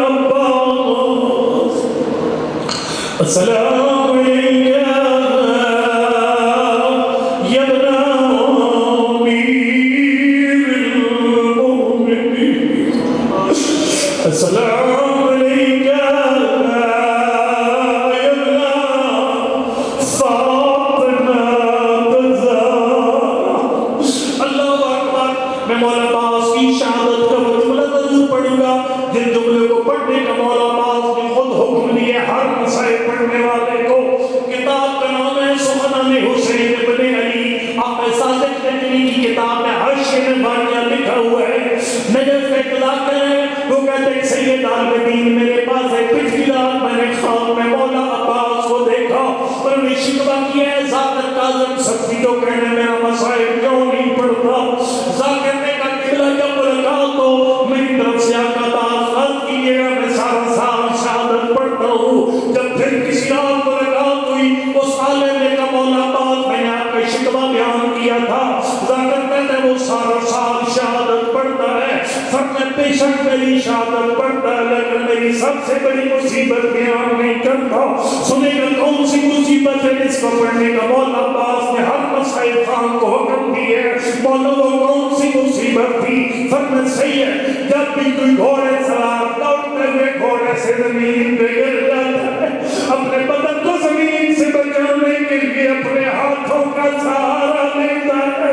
عباس، السلام علیکہ یا ابن امیر المؤمنین، السلام علیکہ میرے پاس ہے پچھلی رات میں نے خواب میں مولا عباس کو دیکھا اور نے شکوہ کیا ہے ذاکر کاظم سکتی تو کہنے میرا مسائل کیوں نہیں پڑھتا، ذاکر نے کہا قبلہ جب ملاقات ہو میری طرف سے آقا تعارف کیجئے گا، میں سارا سال شہادت پڑھتا ہوں۔ جب پھر کسی رات ملاقات ہوئی اس عالم نے کہا مولا عباس میں نے آپ کا شکوہ بیان کیا تھا، ذاکر کہتے وہ سارا سال شہادت پڑھتا ہے، فرمایا بے شک میری شہادت پڑھتا ہے لیکن میری سب سے بڑی مصیبت بیان نہیں کرتا۔ سنے گا کون سی مصیبت ہے جس کو پڑھنے کا مولا عباس نے ہر مسائل خان کو حکم دی ہے، مولا وہ کون سی مصیبت تھی؟ فرمایا صحیح ہے جب بھی کوئی گھوڑے سوار دوڑتے ہوئے گھوڑے سے زمین پہ گر جاتا ہے اپنے بدن کو زمین سے بچانے کے لیے اپنے ہاتھوں کا سہارا لیتا ہے،